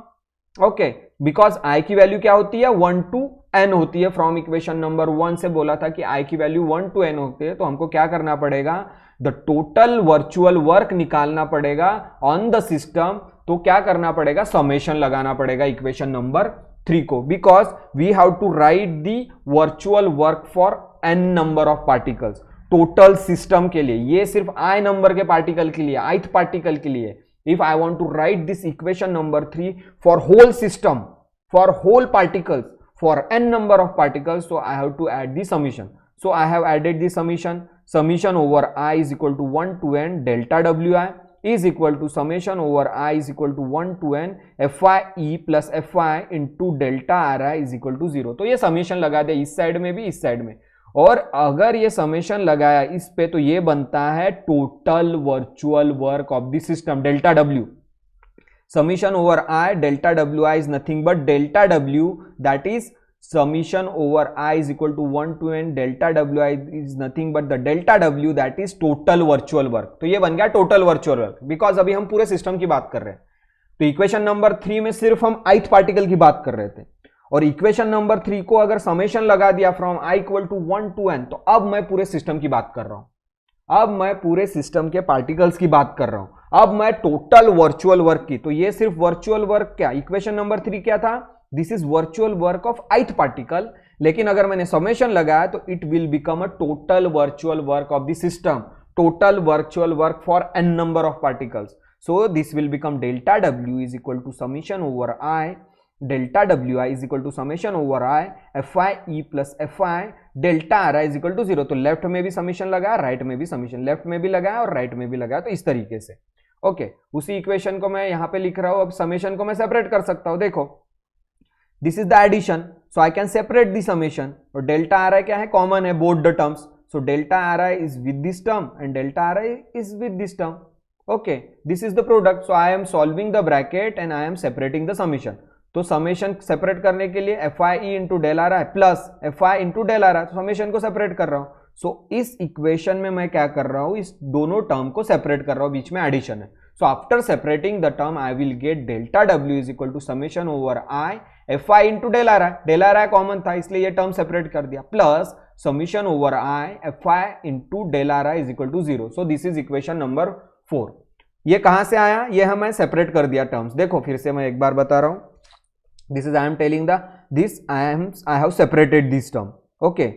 okay, because i की वैल्यू क्या होती है? 1 to n होती है. फ्रॉम इक्वेशन नंबर 1 से बोला था कि i की वैल्यू 1 to n होती है. तो हमको क्या करना पड़ेगा? द टोटल वर्चुअल वर्क निकालना पड़ेगा ऑन द सिस्टम. तो क्या करना पड़ेगा? समेशन लगाना पड़ेगा इक्वेशन नंबर 3 को, because we have to write the virtual work for n number of particles total system के लिए. ये सिर्फ i नंबर के पार्टिकल के लिए, ith पार्टिकल के लिए. If I want to write this equation number 3 for whole system, for whole particles, for n number of particles, so I have to add the summation. So I have added the summation. Summation over I is equal to 1 to n delta wi is equal to summation over I is equal to 1 to n fy e plus fy into delta ri is equal to 0. तो ये समेशन लगा दिया इस साइड में भी इस साइड में, और अगर ये समेशन लगाया इस पे तो ये बनता है total virtual work of the system delta W. Summation over I delta wi is nothing but delta w, that is summation over I is equal to 1 to n delta wi is nothing but the delta w, that is total virtual work. तो ये बन गया total virtual work, बिकॉज अभी हम पूरे सिस्टम की बात कर रहे हैं. तो इक्वेशन नंबर 3 में सिर्फ हम ith पार्टिकल की बात कर रहे थे, और इक्वेशन नंबर 3 को अगर समेशन लगा दिया from I equal to 1 to n, तो अब मैं पूरे सिस्टम की बात कर रहा हूं. अब मैं पूरे सिस्टम के पार्टिकल्स की बात कर रहा हूं. अब मैं टोटल वर्चुअल वर्क की, तो ये सिर्फ वर्चुअल वर्क क्या, इक्वेशन नंबर 3 क्या था, this is virtual work of ith particle. लेकिन अगर मैंने समेशन लगाया तो it will become a total virtual work of the system, total virtual work for n number of particles. So this will become delta w is equal to summation over I, delta wi is equal to summation over I fy e plus fy delta ri is equal to 0. तो लेफ्ट में भी समेशन लगाया, राइट में भी समेशन, लेफ्ट में भी लगाया और राइट में भी लगाया, तो इस तरीके से. ओके उसी इक्वेशन को मैं यहां पे लिख रहा हूं. अब समेशन को मैं सेपरेट कर सकता हूं. देखो this is the addition, so I can separate the summation. और डेल्टा ri क्या है, कॉमन है both the terms. So delta ri is with this term and delta ri is with this term. Okay this is the product. So I am solving the bracket and I am separating the summation. तो समेशन सेपरेट करने के लिए fy e into del r i plus fy into del r आई, तो समेशन को सेपरेट कर रहा हूं. सो इस इक्वेशन में मैं क्या कर रहा हूं, इस दोनों टर्म को सेपरेट कर रहा हूं, बीच में एडिशन है. So after separating the term I will get delta w is equal to summation over I fy into del r i. Del r i common था इसलिए ये टर्म सेपरेट कर दिया, plus summation over I fy into del r i is equal to 0. So this is equation number 4. ये कहां से आया, ये हमें सेपरेट कर दिया टर्म्स. देखो फिर से मैं एक बार बता रहा हूं. This is I am telling I have separated this term. Okay,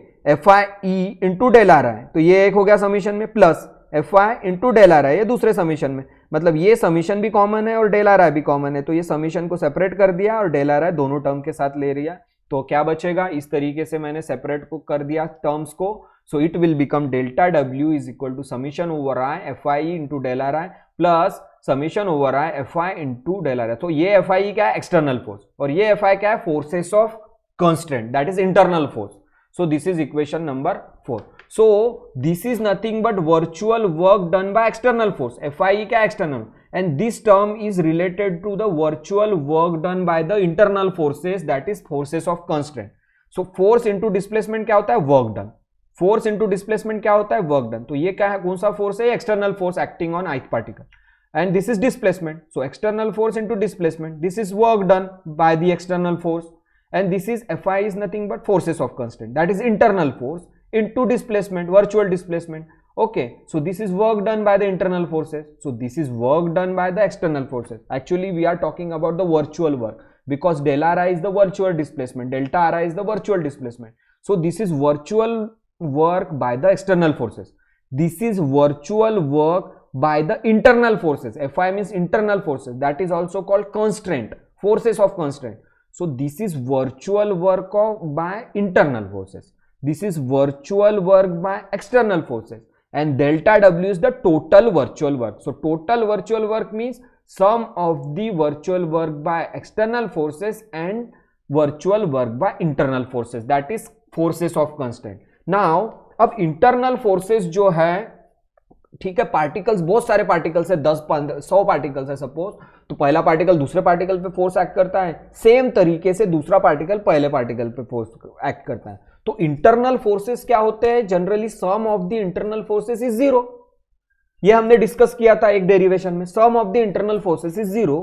fy e into del ri, तो ये एक हो गया समीशन में, plus fy into del ri ये दूसरे समीशन में. मतलब ये समीशन भी कॉमन है और डेल ri भी कॉमन है, तो ये समीशन को सेपरेट कर दिया और डेल ri दोनों टर्म के साथ ले लिया. तो क्या बचेगा, इस तरीके से मैंने सेपरेट को कर दिया टर्म्स को. So it will become delta w is equal to summation over I fy e into del ri plus summation over I fy into del r. तो ये fy क्या है, एक्सटर्नल फोर्स, और ये fy क्या है, forces of constraint, that is internal force. So this is equation number 4. So this is nothing but virtual work done by external force. fy क्या external, and this term is related to the virtual work done by the internal forces, that is forces of constraint. So force into displacement क्या होता है, work done. Force into displacement क्या होता है, वर्क डन. तो ये क्या है, कौन सा फोर्स है, external force acting on ith particle. And this is displacement. So external force into displacement. This is work done by the external force. And this is fy is nothing but forces of constraint. That is internal force into displacement, virtual displacement. Okay. So this is work done by the internal forces. So this is work done by the external forces. Actually, we are talking about the virtual work because del ri is the virtual displacement. Delta ri is the virtual displacement. So this is virtual work by the external forces. This is virtual work by the internal forces. Fy means internal forces, that is also called constraint, forces of constraint. So this is virtual work by internal forces, this is virtual work by external forces, and delta w is the total virtual work. So total virtual work means sum of the virtual work by external forces and virtual work by internal forces, that is forces of constraint. Now अब internal forces जो है, ठीक है, पार्टिकल्स बहुत सारे पार्टिकल्स है, 10-100 पार्टिकल्स है सपोज, तो पहला पार्टिकल दूसरे पार्टिकल पे फोर्स एक्ट करता है, सेम तरीके से दूसरा पार्टिकल पहले पार्टिकल पे फोर्स एक्ट करता है. तो इंटरनल फोर्सेस क्या होते हैं, generally sum of the internal forces is 0. ये हमने डिस्कस किया था एक डेरिवेशन में, sum of the internal forces is 0,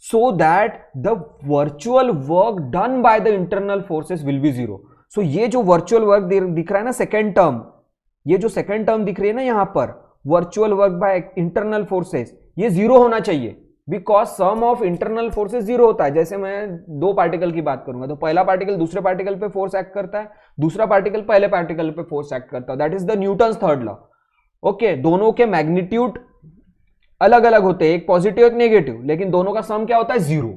so that the virtual work done by the internal forces will be 0. So ये जो वर्चुअल वर्क दिख रहा है ना, सेकेंड टर्म, ये जो सेकेंड टर्म दिख रही है ना यहां पर, virtual work by internal forces, ये 0 होना चाहिए, because sum of internal forces 0 होता है. जैसे मैं दो पार्टिकल की बात करूंगा, तो पहला पार्टिकल दूसरे पार्टिकल पे फोर्स एक्ट करता है, दूसरा पार्टिकल पहले पार्टिकल पे फोर्स एक्ट करता है, that is the Newton's third law. Okay, दोनों के मैग्नीट्यूड अलग अलग होते हैं, एक पॉजिटिव एक नेगेटिव, लेकिन दोनों का सम क्या होता है, 0.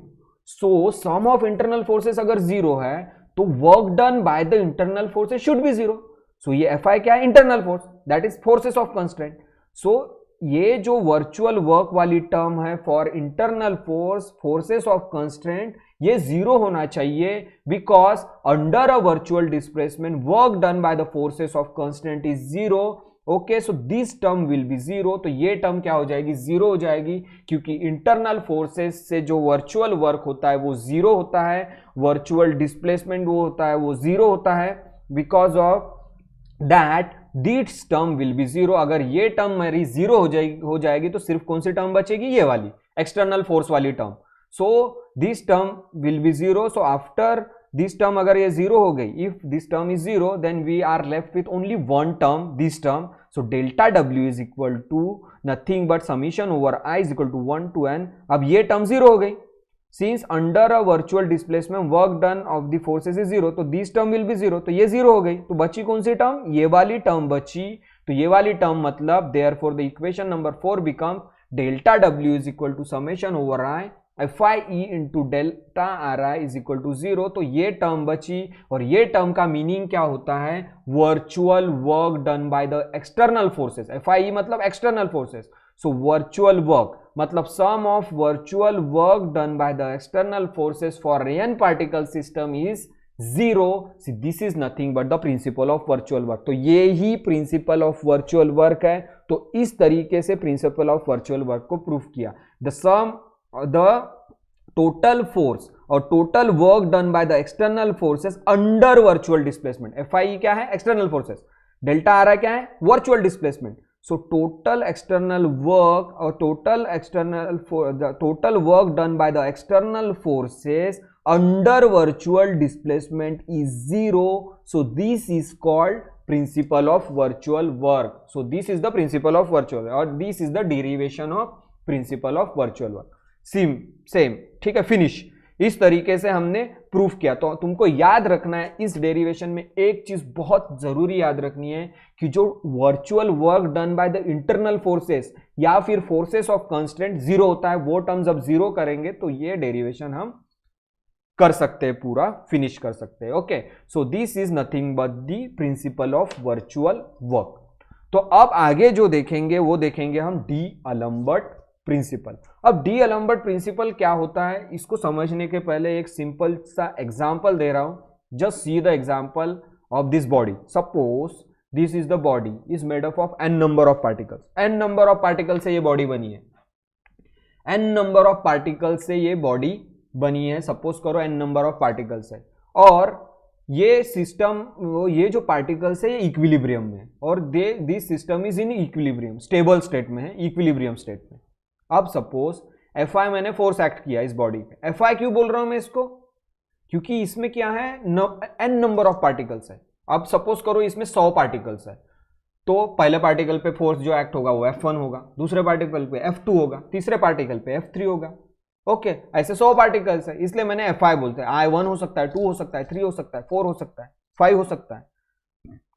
So sum of internal forces अगर जीरो है तो work done by the internal forces should be zero. So ये Fi क्या है? Internal force, that is forces of constraint. So ये जो वर्चुअल वर्क वाली टर्म है for internal force, forces of constraint, ये जीरो होना चाहिए because under a virtual displacement work done by the forces of constraint is zero. Okay, so this term will be zero. तो ये टर्म क्या हो जाएगी? जीरो हो जाएगी, क्योंकि इंटरनल फोर्सेस से जो वर्चुअल वर्क होता है वो जीरो होता है, वर्चुअल डिस्प्लेसमेंट वो होता है वो जीरो होता है. Because of that this term will be zero. अगर ये टर्म मेरी जीरो हो जाएगी तो सिर्फ कौन सी टर्म बचेगी? ये वाली एक्सटर्नल फोर्स वाली term. So this term will be zero. So after this term अगर ये जीरो हो गई, if this term is zero, then we are left with only one term, this term. So delta डब्ल्यू is equal to nothing but summation over I is equal to 1 to n. अब ये टर्म जीरो हो गई. Since under a virtual displacement work done of the forces is zero, तो this term will be zero. तो ये जीरो हो गई. तो बची कौन सी टर्म? ये वाली टर्म बची. तो ये वाली टर्म मतलब therefore the equation number 4 becomes delta W is equal to summation over I FIE into delta RI is equal to 0. तो ये टर्म बची और ये टर्म का मीनिंग क्या होता है? Virtual work done by the external forces. FIE मतलब external forces. So virtual work मतलब sum of virtual work done by the external forces for n particle system is zero. See, this is nothing but the principle of virtual work. तो ये ही principle of virtual work है. तो इस तरीके से principle of virtual work को prove किया. The total force और total work done by the external forces under virtual displacement. FIE क्या है? External forces. Delta RI क्या है? Virtual displacement. So total external work or the total work done by the external forces under virtual displacement is zero. So this is called principle of virtual work. So this is the principle of virtual work, or this is the derivation of principle of virtual work. Same ठीक है, फिनिश. इस तरीके से हमने प्रूफ किया. तो तुमको याद रखना है इस डेरिवेशन में एक चीज बहुत जरूरी याद रखनी है कि जो virtual work done by the internal forces या फिर फोर्सेस ऑफ कंस्ट्रेंट जीरो होता है. वो टर्म जब जीरो करेंगे तो ये डेरिवेशन हम कर सकते हैं, पूरा फिनिश कर सकते हैं. Okay, so this is nothing but the principle of virtual work. तो अब आगे जो देखेंगे वो देखेंगे हम डी अलम्बर्ट प्रिंसिपल. अब डी अलम्बर्ट प्रिंसिपल क्या होता है इसको समझने के पहले एक सिंपल सा एग्जांपल दे रहा हूं. Just see the example of this body. Suppose this is the body is made up of n number of particles. n number of particle से ये बॉडी बनी है. n नंबर ऑफ पार्टिकल से ये बॉडी बनी है. सपोज करो n नंबर ऑफ पार्टिकल्स है और ये सिस्टम, ये जो पार्टिकल्स है ये इक्विलिब्रियम में, और this system is in equilibrium, stable state में है, इक्विलिब्रियम स्टेट में. अब सपोज Fi मैंने फोर्स एक्ट किया इस बॉडी पे. Fi क्यों बोल रहा हूं मैं इसको? क्योंकि इसमें क्या है? n नंबर ऑफ पार्टिकल्स है. अब सपोज करो इसमें 100 पार्टिकल्स है, तो पहले पार्टिकल पे फोर्स जो एक्ट होगा वो F1 होगा, दूसरे पार्टिकल पे F2 होगा, तीसरे पार्टिकल पे F3 होगा. ओके, ऐसे 100 पार्टिकल्स है, इसलिए मैंने Fi बोलते हैं. I1 हो सकता है, 2 हो सकता है, 3 हो सकता है, 4 हो सकता है, 5 हो सकता है.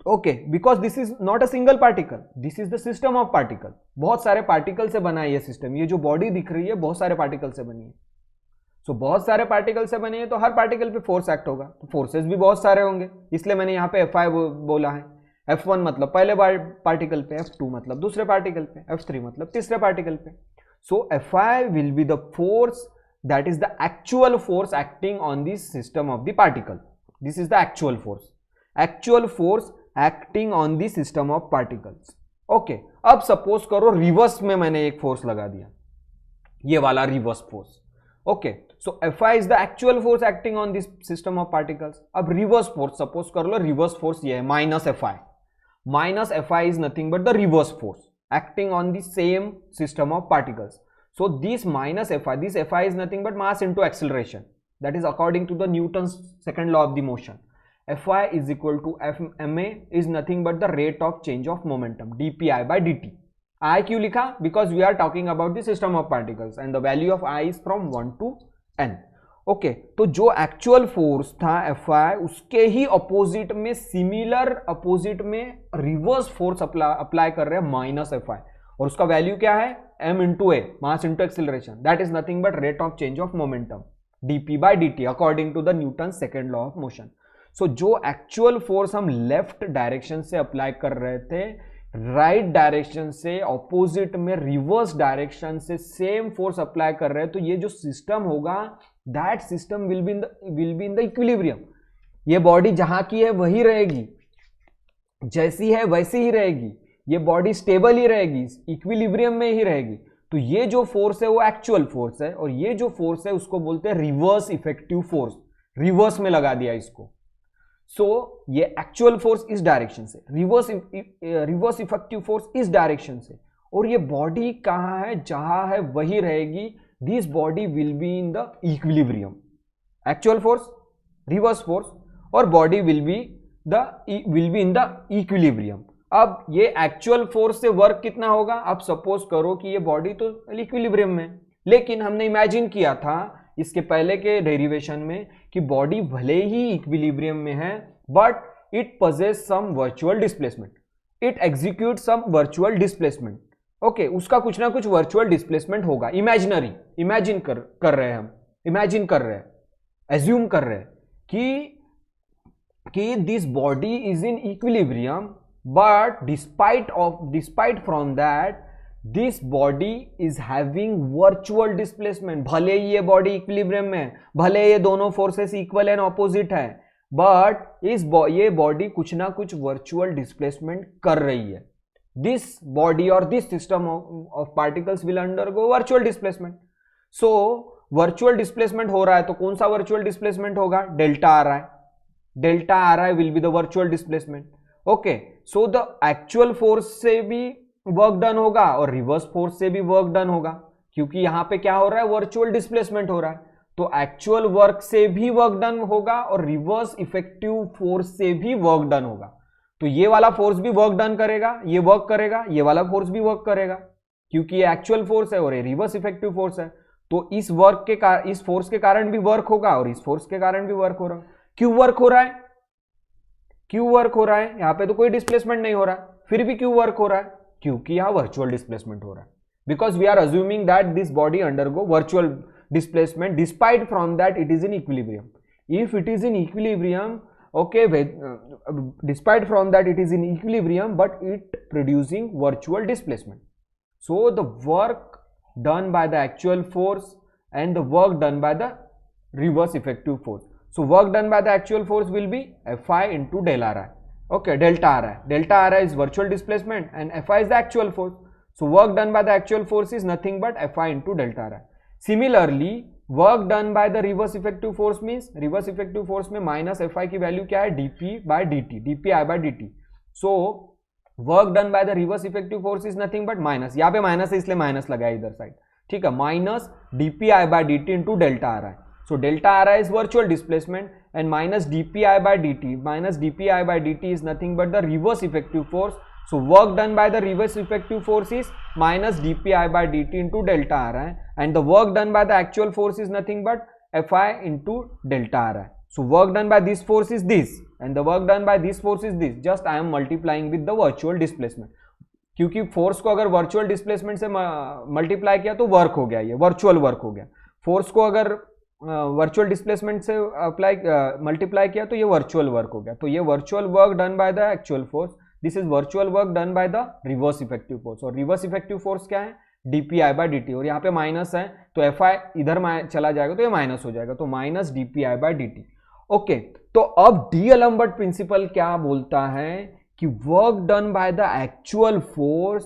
Okay, because this is not a single particle, this is the system of particle. बहुत सारे पार्टिकल से बना है ये सिस्टम. ये जो बॉडी दिख रही है बहुत सारे पार्टिकल से बनी है. सो बहुत सारे पार्टिकल से बनी है तो हर पार्टिकल पे फोर्स एक्ट होगा, तो फोर्सेस भी बहुत सारे होंगे. इसलिए मैंने यहाँ पे Fi बोला है. F1 मतलब पहले पार्टिकल पे, F2 मतलब दूसरे पार्टिकल पे, F3 मतलब तीसरे पार्टिकल पे. सो Fi will be the force that is the actual force acting on this system of the particle. This is the actual force acting on the system of particles. Okay, अब सपोज करो रिवर्स में मैंने एक फोर्स लगा दिया, ये वाला reverse force. Okay, so Fi is the actual force acting on this system of particles. अब रिवर्स फोर्स सपोज कर लो, रिवर्स फोर्स ये है minus Fi is nothing but the reverse force acting on the same system of particles. So this minus Fi is nothing but mass into acceleration, that is according to the Newton's second law of the motion. Fi is equal to ma is nothing but the rate of change of momentum dpi by dt. I क्यों लिखा? Because we are talking about the system of particles and the value of I is from 1 to n. Okay, तो जो एक्चुअल फोर्स था Fi उसके ही अपोजिट में, सिमिलर अपोजिट में रिवर्स फोर्स अप्लाई कर रहे हैं माइनस Fi, और उसका वैल्यू क्या है? m into a, mass into acceleration, that is nothing but rate of change of momentum. dp by dt according to the Newton second law of motion. So जो एक्चुअल फोर्स हम लेफ्ट डायरेक्शन से अप्लाई कर रहे थे, राइट डायरेक्शन से ऑपोजिट में रिवर्स डायरेक्शन से सेम फोर्स अप्लाई कर रहे हैं, तो ये जो सिस्टम होगा that system will be in the equilibrium. ये बॉडी जहां की है वही रहेगी, जैसी है वैसी ही रहेगी, ये बॉडी स्टेबल ही रहेगी, इक्विलिब्रियम में ही रहेगी. तो ये जो फोर्स है वो एक्चुअल फोर्स है, और ये जो फोर्स है उसको बोलते हैं रिवर्स इफेक्टिव फोर्स. रिवर्स में लगा दिया इसको. सो ये एक्चुअल फोर्स इस डायरेक्शन से, रिवर्स इफेक्टिव फोर्स इस डायरेक्शन से, और ये बॉडी कहां है, जहां है वही रहेगी. This body will be in the equilibrium. Actual force, reverse force, और body will be in the equilibrium. अब ये एक्चुअल फोर्स से वर्क कितना होगा. आप सपोज करो कि ये बॉडी तो इक्विलिब्रियम में, लेकिन हमने इमेजिन किया था इसके पहले के डेरिवेशन में कि बॉडी भले ही इक्विलिब्रियम में है, but it possess some virtual displacement, it execute some virtual displacement. Okay, उसका कुछ ना कुछ वर्चुअल डिस्प्लेसमेंट होगा, इमेजिनरी. इमेजिन कर रहे हैं हम, इमेजिन कर रहे हैं, एज्यूम कर रहे हैं कि this body is in equilibrium, but despite from that this body is having virtual displacement. भले ही ये बॉडी इक्विलिब्रियम में, भले ये दोनों फोर्सेस इक्वल एंड ऑपोजिट है, बट ये बॉडी कुछ ना कुछ वर्चुअल डिस्प्लेसमेंट कर रही है. दिस बॉडी और this system of particles will undergo virtual displacement. So virtual displacement हो रहा है, तो कौन सा वर्चुअल डिस्प्लेसमेंट होगा, delta R I. Delta R I will be the virtual displacement. Okay, so the actual force से भी वर्क डन होगा और रिवर्स फोर्स से भी वर्क डन होगा, क्योंकि यहां पे क्या हो रहा है, वर्चुअल डिस्प्लेसमेंट हो रहा है. तो एक्चुअल वर्क से भी वर्क डन होगा और रिवर्स इफेक्टिव फोर्स से भी वर्क डन होगा. तो ये वाला फोर्स भी वर्क डन करेगा, ये वर्क करेगा, ये वाला फोर्स भी वर्क करेगा, क्योंकि ये एक्चुअल फोर्स है और ये रिवर्स इफेक्टिव फोर्स है. तो इस फोर्स के कारण भी वर्क होगा और इस फोर्स के कारण भी वर्क हो रहा है. क्यों वर्क हो रहा है, क्यों वर्क हो रहा है, यहां पे तो कोई डिस्प्लेसमेंट नहीं हो रहा है, फिर भी क्यों वर्क हो रहा है, क्योंकि यहां वर्चुअल डिस्प्लेसमेंट हो रहा है. Because we are assuming that this body undergo virtual displacement despite from that it is in equilibrium. If it is in equilibrium, okay, despite from that it is in equilibrium, but it producing virtual displacement. So the work done by the actual force and the work done by the reverse effective force. So work done by the actual force will be Fi into del Ri. Okay, delta Ri. Delta Ri is virtual displacement and Fi is the actual force. So work done by the actual force is nothing but Fi into delta Ri. Similarly, work done by the reverse effective force means, reverse effective force में माइनस एफ आई की वैल्यू क्या है, dp by dt, dp i by dt. So work done by the reverse effective force is nothing but minus, यहाँ पे माइनस है इसलिए माइनस लगाया इधर साइड, ठीक है, minus dp i by dt into delta are i. So delta are i is virtual displacement and minus dp i by dt, minus dp i by dt is nothing but the reverse effective force. So work done by the reverse effective force is minus dpi by dt into delta Ri, and the work done by the actual force is nothing but Fi into delta Ri. So work done by this force is this and the work done by this force is this. Just I am multiplying with the virtual displacement. क्योंकि फोर्स को अगर वर्चुअल डिस्प्लेसमेंट से मल्टीप्लाई किया तो वर्क हो गया, ये वर्चुअल वर्क हो गया. फोर्स को अगर वर्चुअल डिस्प्लेसमेंट से मल्टीप्लाई किया तो ये वर्चुअल वर्क हो गया. तो ये virtual work done by the actual force, this is virtual work done by the reverse effective force. और रिवर्स इफेक्टिव फोर्स क्या है, डीपी आई बाय डीटी, और यहाँ पे माइनस है तो एफ आई इधर चला जाएगा तो ये माइनस हो जाएगा, तो minus dp i by dt. Okay, तो अब डी-अलेम्बर्ट प्रिंसिपल क्या बोलता है कि work done by the actual force,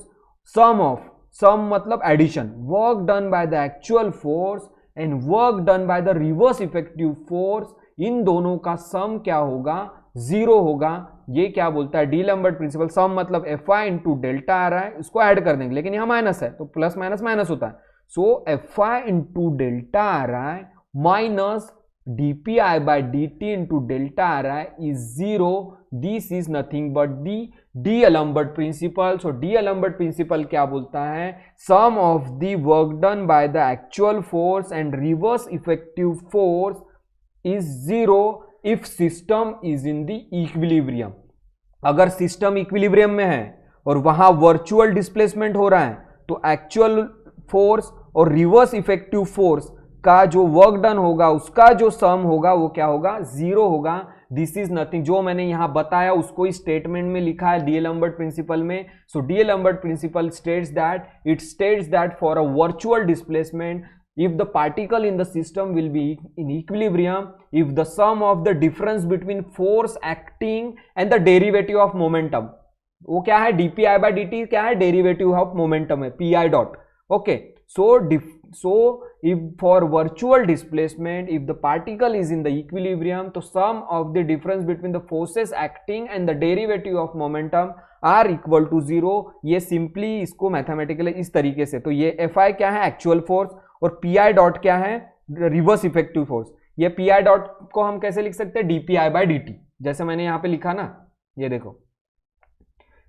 sum मतलब addition, work done by the actual force and work done by the reverse effective force, इन दोनों का सम क्या होगा, जीरो होगा. ये क्या बोलता है डी-अलेम्बर्ट प्रिंसिपल, सम मतलब Fi इंटू डेल्टा आ रहा है, इसको ऐड कर देंगे, लेकिन यहां माइनस है तो प्लस माइनस माइनस होता है. सो Fi इंटू डेल्टा आ रहा है minus dpi by dt into delta आ रहा है is zero. This is nothing but the d'Alembert principle. So d'Alembert principle क्या बोलता है, sum of the work done by the actual force and reverse effective force is zero if system is in the equilibrium. अगर सिस्टम इक्विलिब्रियम में है और वहां वर्चुअल डिस्प्लेसमेंट हो रहा है तो एक्चुअल फोर्स और रिवर्स इफेक्टिव फोर्स का जो वर्क डन होगा उसका जो सम होगा वो क्या होगा, 0 होगा। दिस इज नथिंग, जो मैंने यहां बताया उसको इस स्टेटमेंट में लिखा है डीएलम्बर्ट प्रिंसिपल में। So d'Alembert principle states that for a virtual displacement if the particle in the system will be in equilibrium if the sum of the difference between force acting and the derivative of momentum, वो क्या है, dpi by dt क्या है, derivative of momentum है, pi dot। okay, so if for virtual displacement if the particle is in the equilibrium तो sum of the difference between the forces acting and the derivative of momentum are equal to 0। ये सिंपली इसको मैथमेटिकली इस तरीके से, तो ये fi क्या है, एक्चुअल फोर्स, और पी डॉट क्या है, रिवर्स इफेक्टिव फोर्स। ये पी डॉट को हम कैसे लिख सकते हैं, डीपीआई बाय डी, जैसे मैंने यहां पे लिखा ना, ये देखो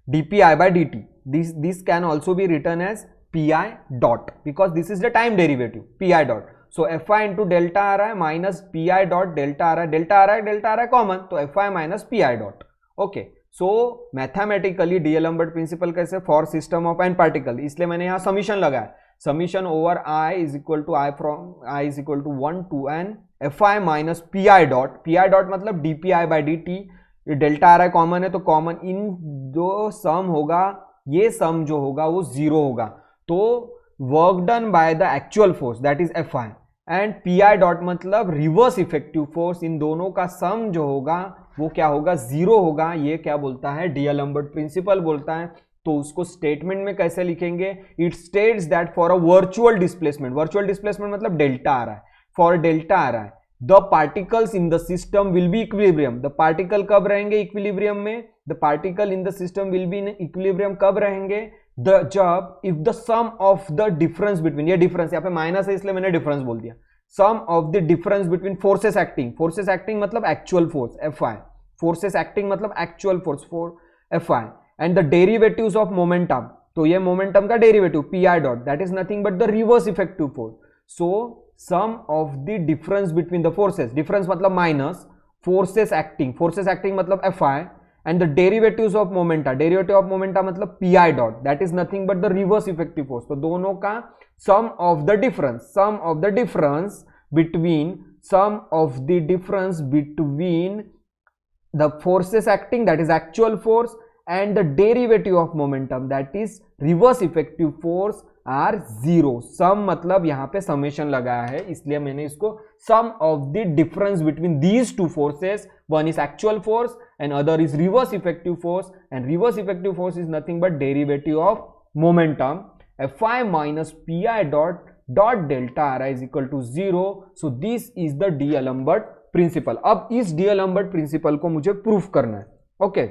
dpi by d, this can also be written as p I dot because this is the time derivative p I dot. So f i into delta आ रहा है minus P I dot, delta आ रहा है, डेल्टा आ रहा है कॉमन, तो f I minus P I dot. Okay, so mathematically d'Alembert principle कैसे, for system of N particle, इसलिए मैंने यहां समीशन लगाया, summation over I is equal to I from I is equal to 1 to n F I minus P I dot मतलब D P I by D T, delta आ रहा है कॉमन है तो कॉमन, इन जो सम होगा ये सम जो होगा वो 0 होगा। तो work done by the actual force that is F I and P I dot मतलब रिवर्स इफेक्टिव फोर्स, इन दोनों का सम जो होगा वो क्या होगा, 0 होगा। ये क्या बोलता है, डीएलम्बर्ट प्रिंसिपल बोलता है। तो उसको स्टेटमेंट में कैसे लिखेंगे, it states that for a virtual displacement मतलब डेल्टा आ रहा है, फॉर डेल्टा आ रहा है, the particles in the system will be equilibrium, the particle कब रहेंगे इक्विलिब्रियम में, the particle in the system will be in equilibrium कब रहेंगे, जब if the sum of the difference between, ये डिफरेंस यहाँ पे माइनस है इसलिए मैंने डिफरेंस बोल दिया, sum of the difference between forces acting मतलब actual force F I, forces acting मतलब actual force for F I, and the derivatives of momentum, तो ये momentum का derivative pi dot that is nothing but the reverse effective force। so sum of the difference between the forces, difference मतलब minus, forces acting मतलब fi, and the derivatives of momenta मतलब pi dot that is nothing but the reverse effective force। तो दोनों का sum of the difference between the forces acting that is actual force and the derivative of momentum that is reverse effective force are 0। सम मतलब यहां पे समेशन लगाया है इसलिए मैंने इसको sum of the difference between these two forces, one is actual force and other is reverse effective force, and reverse effective force is nothing but derivative of momentum fi minus pi dot delta r is equal to 0। so this is the D'Alembert principle. अब इस डीएलम्बर्ट प्रिंसिपल को मुझे प्रूफ करना है। ओके,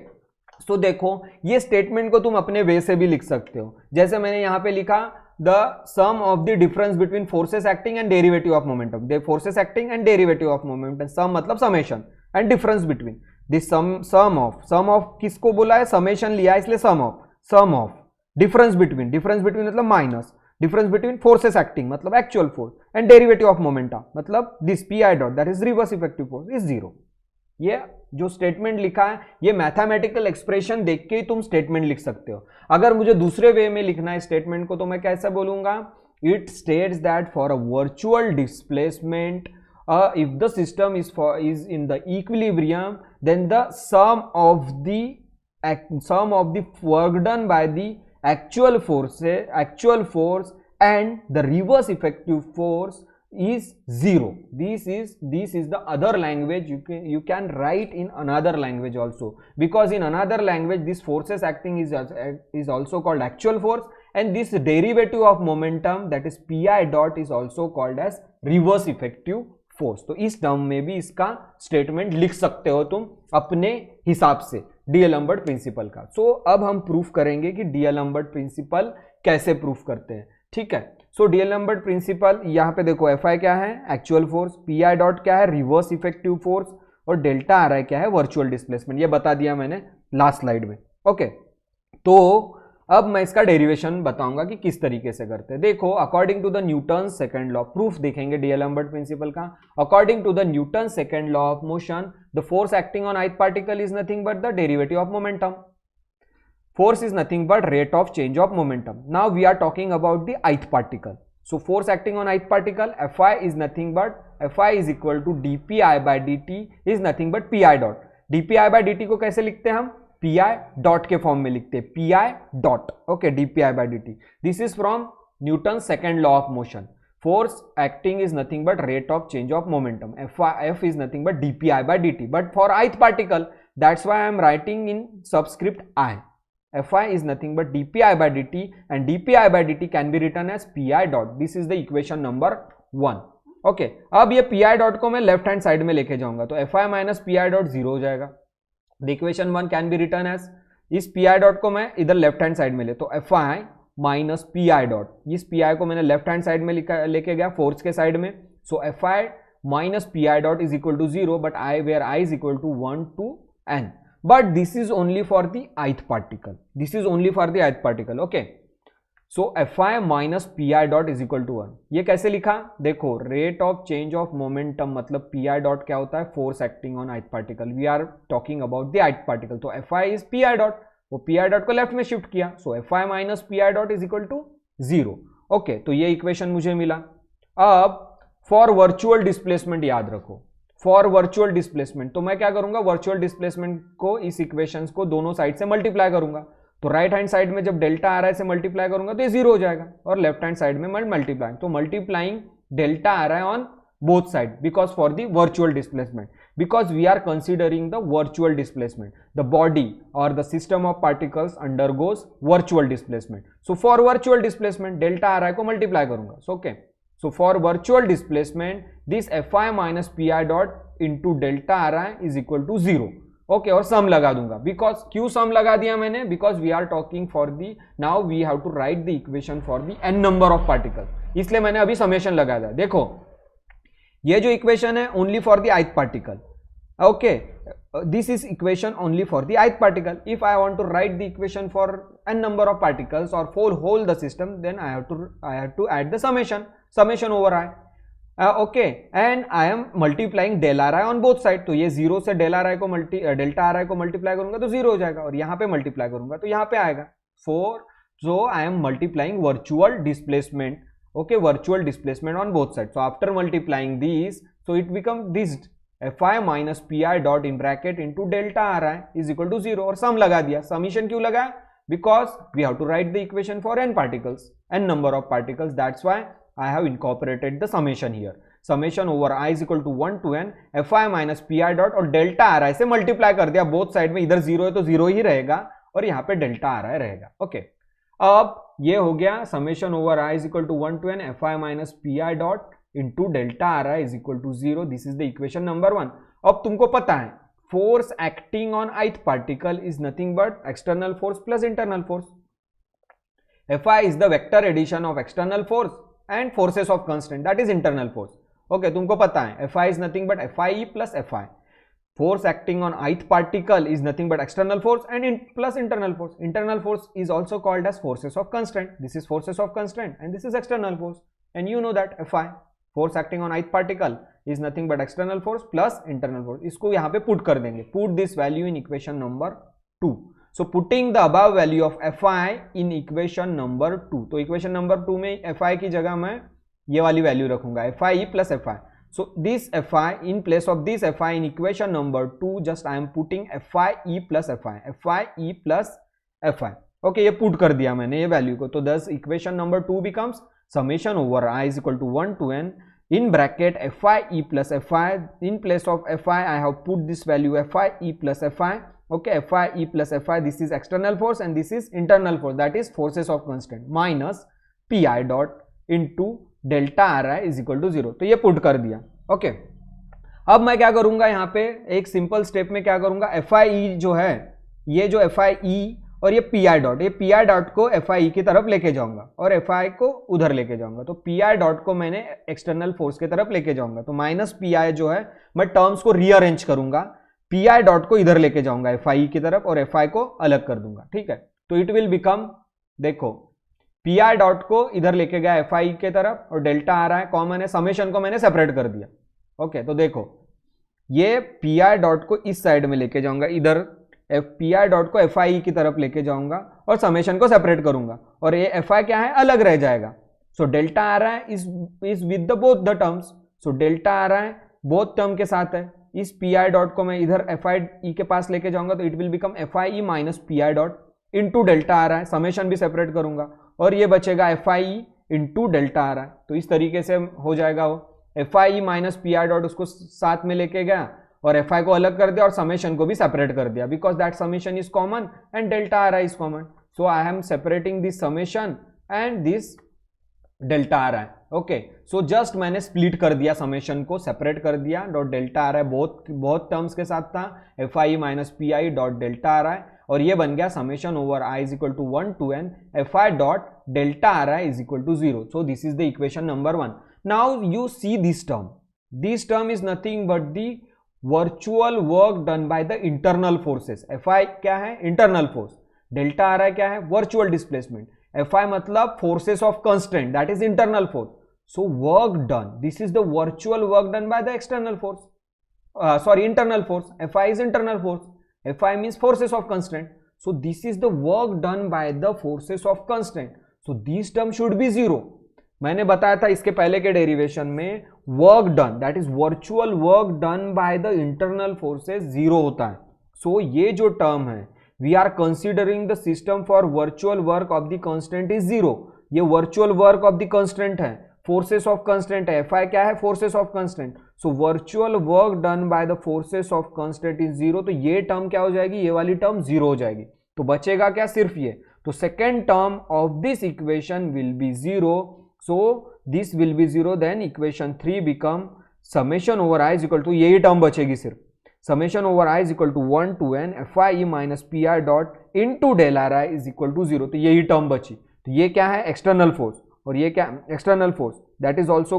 तो देखो ये स्टेटमेंट को तुम अपने वे से भी लिख सकते हो, जैसे मैंने यहां पे लिखा the sum of the difference between forces acting and derivative of momentum, the forces acting and derivative of momentum, sum मतलब summation and difference between this sum of किसको बोला है, समेशन लिया इसलिए सम ऑफ डिफरेंस बिटवीन मतलब minus, difference between forces acting मतलब actual force and derivative of momentum मतलब this P I dot that is reverse effective force is 0। ये जो स्टेटमेंट लिखा है ये मैथमेटिकल एक्सप्रेशन देख के ही तुम स्टेटमेंट लिख सकते हो। अगर मुझे दूसरे वे में लिखना है स्टेटमेंट को तो मैं कैसे बोलूंगा, it states that for a virtual displacement if the system is in the equilibrium then the sum of the work done by the actual force and the reverse effective force is 0। this is the other language you can write in another language also, because in another language this forces acting is also called actual force and this derivative of momentum that is pi dot is also called as reverse effective force। तो इस टर्म में भी इसका स्टेटमेंट लिख सकते हो तुम अपने हिसाब से डीएलम्बर्ट प्रिंसिपल का। सो अब हम प्रूफ करेंगे कि डीएलम्बर्ट प्रिंसिपल कैसे प्रूफ करते हैं। ठीक है, सो डीएलम्बर्ट प्रिंसिपल यहाँ पे देखो एफ आई क्या है, actual force, P I dot क्या है, रिवर्स इफेक्टिव फोर्स, और डेल्टा आर आई क्या है, वर्चुअल डिस्प्लेसमेंट। ये बता दिया मैंने लास्ट स्लाइड में। ओके, तो अब मैं इसका डेरिवेशन बताऊंगा कि किस तरीके से करते हैं। देखो, according to the Newton second law, proof देखेंगे डीएलम्बर्ट प्रिंसिपल का। According to the Newton second law of motion the force acting on ith particle is nothing but the derivative of momentum. Force is nothing but rate of change of momentum. Now we are talking about the ith particle. So force acting on ith particle, Fi is nothing but Fi is equal to dpi by dt is nothing but pi dot. dpi by dt को कैसे लिखते हैं हम? pi dot के फॉर्म में लिखते हैं, pi dot. Okay, dpi by dt. This is from Newton's second law of motion. Force acting is nothing but rate of change of momentum. F is nothing but dpi by dt. But for ith particle, that's why I am writing in subscript I. Fi is nothing but dpi by dt, and dpi by dt can be written as pi dot. This is the equation number 1. Okay अब ये pi डॉट को मैं लेफ्ट हैंड साइड में लेके जाऊंगा तो Fi minus P I dot zero हो जाएगा. The equation 1 can be written as, इस pi डॉट को मैं इधर लेफ्ट हैंड साइड में ले तो Fi minus P I dot, इस pi को मैंने लेफ्ट हैंड साइड में लेके गया फोर्स के साइड में. So Fi minus P I dot is equal to zero, but i where i is equal to 1 to n. But this is only for the ith particle. This is only for the ith particle. Okay. So Fi minus pi dot is equal to 1. ये कैसे लिखा? देखो rate of change of momentum मतलब pi dot क्या होता है? Force acting on ith particle. We are talking about the ith particle. तो Fi is pi dot. वो pi dot को लेफ्ट में शिफ्ट किया. So Fi minus pi dot is equal to 0. Okay. तो ये इक्वेशन मुझे मिला. अब for virtual displacement याद रखो. फॉर वर्चुअल डिस्प्लेसमेंट तो मैं क्या करूंगा? वर्चुअल डिस्प्लेसमेंट को इस इक्वेशंस को दोनों साइड से मल्टीप्लाई करूंगा. तो राइट हैंड साइड में जब डेल्टा आर आई से मल्टीप्लाई करूंगा तो ये जीरो हो जाएगा, और लेफ्ट हैंड साइड में मैं मल्टीप्लाई, तो multiplying delta are I on both side because for the virtual displacement, because we are considering the virtual displacement. The body और the system of particles undergoes virtual displacement. So for virtual displacement delta are I को मल्टीप्लाई करूंगा. So okay, so for virtual displacement this Fi minus pi dot into delta Ri is equal to 0. okay, और sum लगा दूंगा. because क्यों sum लगा दिया मैंने? because we are talking for the now we have to write the equation for the n number of particles, इसलिए मैंने अभी summation लगा दिया. देखो ये जो equation है only for the ith particle. okay, this is equation only for the ith particle. if I want to write the equation for n number of particles or for whole the system, then I have to add the summation over I. okay, and I am multiplying del Ri on both side. तो ये जीरो से डेल्टा आर आई को मल्टीप्लाई करूंगा तो जीरो हो जाएगा, और यहाँ पे मल्टीप्लाई करूंगा तो यहाँ पे आएगा 4. so I am multiplying virtual displacement. okay, virtual displacement on both sides. so after multiplying these, so it becomes this Fi minus pi dot in bracket into delta Ri is equal to 0, और सम लगा दिया. समीशन क्यों लगाया? because we have to write the equation for n particles, n number of particles. that's why I have incorporated the summation here. Summation over I is equal to 1 to n Fi minus pi dot और डेल्टा आर आई से मल्टीप्लाई कर दिया बोथ साइड में. इधर जीरो है तो जीरो ही रहेगा, और यहाँ पे डेल्टा आर आई रहेगा. ओके, अब ये हो गया summation over I is equal to 1 to n Fi minus pi dot into delta R I is equal to 0. This is the equation number 1. अब तुमको पता है force acting on ith particle is nothing but external force plus internal force. Fi is the vector addition of external force and forces of constant, that is internal force. okay, तुमको पता है Fi is nothing but Fie plus Fi. force acting on ith particle is nothing but external force and plus internal force. internal force is also called as forces of constraint. this is forces of constraint and this is external force, and you know that Fi, force acting on ith particle is nothing but external force plus internal force. इसको यहाँ पे पुट कर देंगे. put this value in equation number 2. so putting the above value of Fi in equation number 2, तो equation number 2 में Fi की जगह मैं ये वाली वैल्यू रखूंगा Fie plus Fi. so this Fi in place of this Fi in equation number 2, just I am putting Fie plus Fi, Fie plus Fi. okay, ये पुट कर दिया मैंने ये वैल्यू को. तो thus equation number 2 becomes summation over I is equal to 1 to n in bracket Fie plus Fi. in place of Fi I have put this value Fie plus Fi. okay, Fie plus Fi, this is external force and this is internal force, that is forces of constant minus pi dot into delta Ri is equal to 0. तो ये पुट कर दिया. ओके, अब मैं क्या करूंगा यहाँ पे एक सिंपल स्टेप में क्या करूंगा, Fie जो है, ये जो Fie और ये pi डॉट, ये pi डॉट को Fie की तरफ लेके जाऊंगा और Fi को उधर लेके जाऊंगा. तो pi डॉट को मैंने एक्सटर्नल फोर्स की तरफ लेके जाऊंगा, तो माइनस pi जो है मैं टर्म्स को रीअरेंज करूंगा. pi डॉट को इधर लेके जाऊंगा Fi की तरफ और Fi को अलग कर दूंगा. ठीक है, तो इट विल बिकम, देखो pi डॉट को इधर लेके गया Fi की तरफ और डेल्टा आ रहा है कॉमन है, समेशन को मैंने सेपरेट कर दिया. ओके, तो देखो ये pi डॉट को इस साइड में लेके जाऊंगा, इधर pi डॉट को Fi की तरफ लेके जाऊंगा और समेशन को सेपरेट करूंगा, और ये Fi क्या है, अलग रह जाएगा. सो डेल्टा आ रहा है is with the both the terms, so delta आ रहा है बोथ टर्म के साथ है। इस पी आई डॉट को मैं इधर एफ आई ई के पास लेके जाऊंगा तो it will become F I E minus P I dot into delta आ रहा है, समेशन भी सेपरेट करूंगा और ये बचेगा एफ आई ई इंटू डेल्टा आ रहा है। तो इस तरीके से हो जाएगा वो F I E minus P I dot, उसको साथ में लेके गया और एफ आई को अलग कर दिया और समेशन को भी सेपरेट कर दिया, because that summation is common and delta आ रहा है is common. So I am separating this summation and this delta आ रहा है। ओके, सो जस्ट मैंने स्प्लिट कर दिया, समेशन को सेपरेट कर दिया, डॉट डेल्टा आ रहा है बहुत टर्म्स के साथ था, F I minus P I dot delta आ रहा है और ये बन गया summation over I is equal to 1 to n F I dot delta आ रहा है is equal to 0। So this is the equation number 1। Now you see this term is nothing but the virtual work done by the internal forces. F आई क्या है? Internal force. डेल्टा आ रहा है क्या है? Virtual displacement. एफ आई मतलब forces of constraint, that is internal force. So work done, this is the virtual work done by the external force, internal force. F I is internal force, F I means forces of constraint, so this is the work done by the forces of constraint. So this term should be 0। मैंने बताया था इसके पहले के डेरिवेशन में, work done that is virtual work done by the internal forces 0 होता है। सो ये जो टर्म है, we are considering the system for virtual work of the constant is 0। ये virtual work of the constant है, फोर्सेस ऑफ कंस्टेंट है, एफ आई क्या है? Forces of constant. So virtual work done by the forces of constant is 0। तो ये टर्म क्या हो जाएगी? ये वाली टर्म 0 हो जाएगी। तो बचेगा क्या? सिर्फ ये। तो second term of this equation will be 0। So this will be 0, then equation 3 become summation over I is equal to, यही टर्म बचेगी सिर्फ, summation over I is equal to 1 to n F I E minus P I dot into del r i is equal to 0। तो यही टर्म बची। तो ये क्या है? एक्सटर्नल फोर्स, और ये क्या? External force, that is also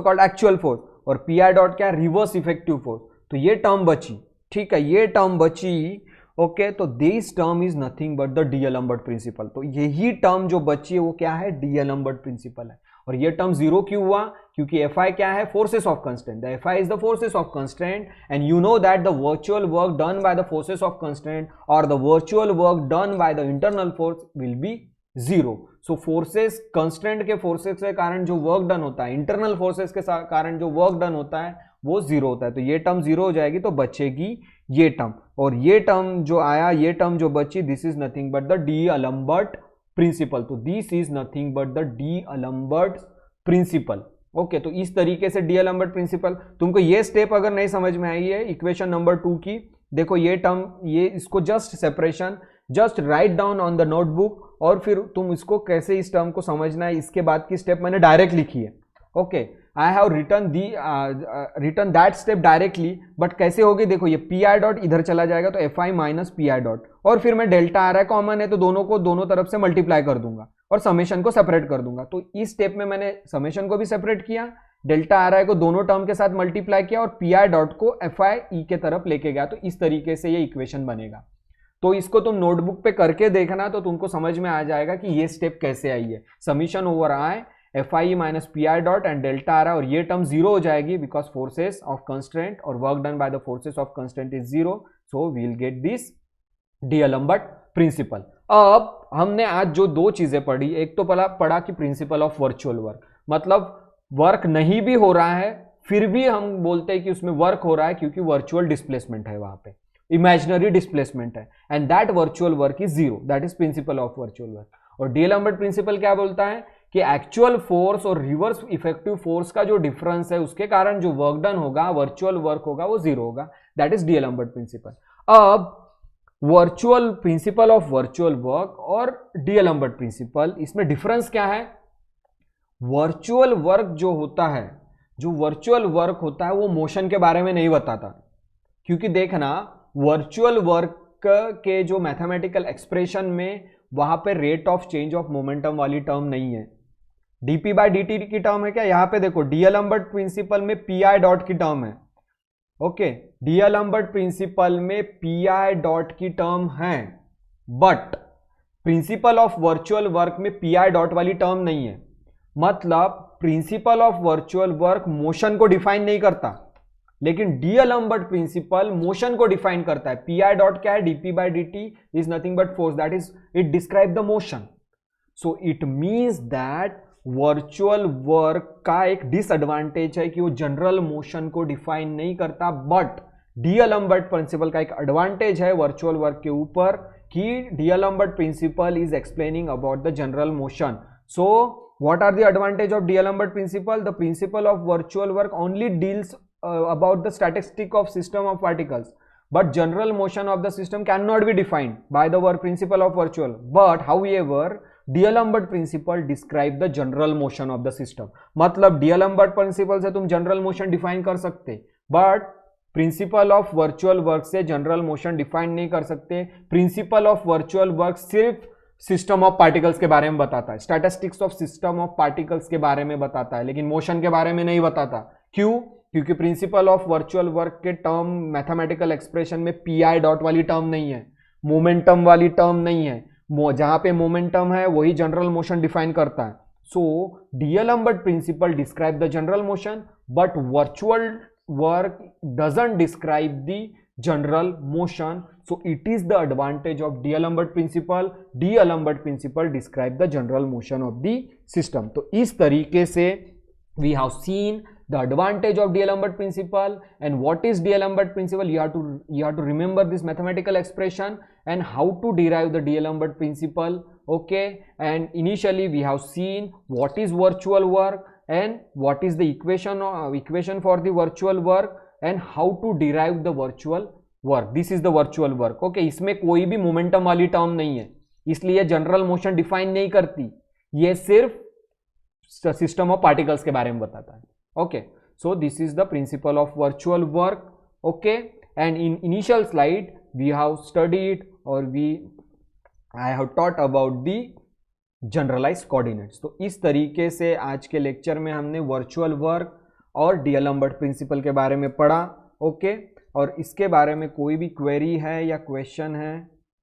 called actual force, और पी आई डॉट क्या? Reverse effective force. तो ये टर्म बची, ठीक है, ये टर्म बची। ओके, तो this term is nothing but the D'Alembert principle. तो यही टर्म जो बची है वो क्या है? डीएलम्बर्ट प्रिंसिपल है। और ये टर्म 0 क्यों हुआ? क्योंकि एफ आई क्या है? Forces of constant. F I is the forces of constant and you know that the virtual work done by the forces of constant और the virtual work done by the internal force will be 0। So forces, constant के फोर्सेस के कारण जो वर्क डन होता है, इंटरनल फोर्सेस के कारण जो वर्क डन होता है वो 0 होता है। तो ये टर्म 0 हो जाएगी, तो बचेगी ये टर्म। और ये टर्म जो आया, ये टर्म जो बची, this is nothing but the D'Alembert principle. तो this is nothing but the D'Alembert principle. Okay, तो इस तरीके से डीएलम्बर्ट प्रिंसिपल। तुमको ये स्टेप अगर नहीं समझ में आई है इक्वेशन नंबर 2 की, देखो ये टर्म, ये इसको just separation, just write down on the notebook, और फिर तुम इसको कैसे इस टर्म को समझना है, इसके बाद की स्टेप मैंने डायरेक्ट लिखी है। Okay, I have written that step directly, but कैसे होगी? देखो ये पी आई डॉट इधर चला जाएगा तो f I minus P I dot, और फिर मैं डेल्टा आ रहा है कॉमन है तो दोनों को दोनों तरफ से मल्टीप्लाई कर दूंगा और समेशन को सेपरेट कर दूंगा। तो इस स्टेप में मैंने समेशन को भी सेपरेट किया, डेल्टा आ रहा है को दोनों टर्म के साथ मल्टीप्लाई किया और पी आई डॉट को एफ आई ई के तरफ लेके गया। तो इस तरीके से ये इक्वेशन बनेगा। तो इसको तुम नोटबुक पे करके देखना तो तुमको समझ में आ जाएगा कि ये स्टेप कैसे आई है। Summation over I F I minus P I dot and delta आ रहा है और ये टर्म 0 हो जाएगी बिकॉज फोर्सेस ऑफ कंस्ट्रेंट और work done by the forces of constraint is 0। So we will get this D'Alembert principle. अब हमने आज जो दो चीजें पढ़ी, एक तो पढ़ा कि प्रिंसिपल ऑफ वर्चुअल वर्क, मतलब वर्क नहीं भी हो रहा है फिर भी हम बोलते हैं कि उसमें वर्क हो रहा है क्योंकि वर्चुअल डिस्प्लेसमेंट है, वहां पे इमेजिनरी डिस्प्लेसमेंट है, and that virtual work is 0। That is principle of virtual work. और डीएलम्बर्ट प्रिंसिपल क्या बोलता है कि एक्चुअल फोर्स और रिवर्स इफेक्टिव फोर्स का जो डिफरेंस है उसके कारण जो वर्क डन होगा, वर्चुअल वर्क होगा, वो 0 होगा। That is D'Alembert principle. अब virtual principle of virtual work और डीएलम्बर्ट प्रिंसिपल, इसमें डिफरेंस क्या है? वर्चुअल वर्क जो होता है, जो वर्चुअल वर्क होता है वो मोशन के बारे में नहीं बताता, क्योंकि देखना वर्चुअल वर्क के जो मैथमेटिकल एक्सप्रेशन में वहां पे rate of change of momentum वाली टर्म नहीं है, डीपी बाय डीटी की टर्म है क्या? यहां पे देखो डीएलम्बर्ट प्रिंसिपल में पी आई डॉट की टर्म है। ओके, डीएलम्बर्ट प्रिंसिपल में पी आई डॉट की टर्म है, but principal of virtual work में पी आई डॉट वाली टर्म नहीं है। मतलब principal of virtual work motion को डिफाइन नहीं करता, लेकिन डीएलम्बर्ट प्रिंसिपल मोशन को डिफाइन करता है। पी आई डॉट क्या है? Dp by dt is nothing but force, that is it describe the motion. So it means that virtual work का एक डिसएडवांटेज है कि वो जनरल मोशन को डिफाइन नहीं करता, बट डीअलेम्बर्ट प्रिंसिपल का एक एडवांटेज है वर्चुअल वर्क के ऊपर कि D'Alembert principle is explaining about the general motion. So what are the advantage of D'Alembert principle? The principle of virtual work only deals about the statistic of system of particles, but general motion of the system cannot be defined by the work principle of virtual. But however, D'Alembert principle describe the general motion of the system. मतलब D'Alembert principle से तुम general motion define कर सकते, but principal of virtual work से जनरल मोशन डिफाइन नहीं कर सकते. प्रिंसिपल ऑफ वर्चुअल वर्क सिर्फ सिस्टम ऑफ पार्टिकल्स के बारे में बताता है, statistics of system of particles के बारे में बताता है, लेकिन मोशन के बारे में नहीं बताता. क्यों? क्योंकि प्रिंसिपल ऑफ वर्चुअल वर्क के टर्म मैथमेटिकल एक्सप्रेशन में पीआई डॉट वाली टर्म नहीं है, मोमेंटम वाली टर्म नहीं है. जहां पे मोमेंटम है वही जनरल मोशन डिफाइन करता है. So D'Alembert principle describe the general motion, but virtual work doesn't describe the general motion. So it is the advantage of D'Alembert principle. D'Alembert principle describe the general motion of the system. तो इस तरीके से we have seen the advantage of D'Alembert principle. And what is D'Alembert principle? You have to remember this mathematical expression and how to derive the D'Alembert principle. Okay, and initially we have seen what is virtual work and what is the equation for the virtual work and how to derive the virtual work. This is the virtual work. Okay, इसमें कोई भी मोमेंटम वाली टर्म नहीं है, इसलिए जनरल मोशन डिफाइन नहीं करती, ये सिर्फ सिस्टम ऑफ पार्टिकल्स के बारे में बताता है. Okay, so this is the principle of virtual work. Okay, and in initial slide we have studied और I have taught about the generalized coordinates. तो इस तरीके से आज के लेक्चर में हमने वर्चुअल वर्क और डीअलेम्बर्ट प्रिंसिपल के बारे में पढ़ा. ओके, और इसके बारे में कोई भी क्वेरी है या क्वेश्चन है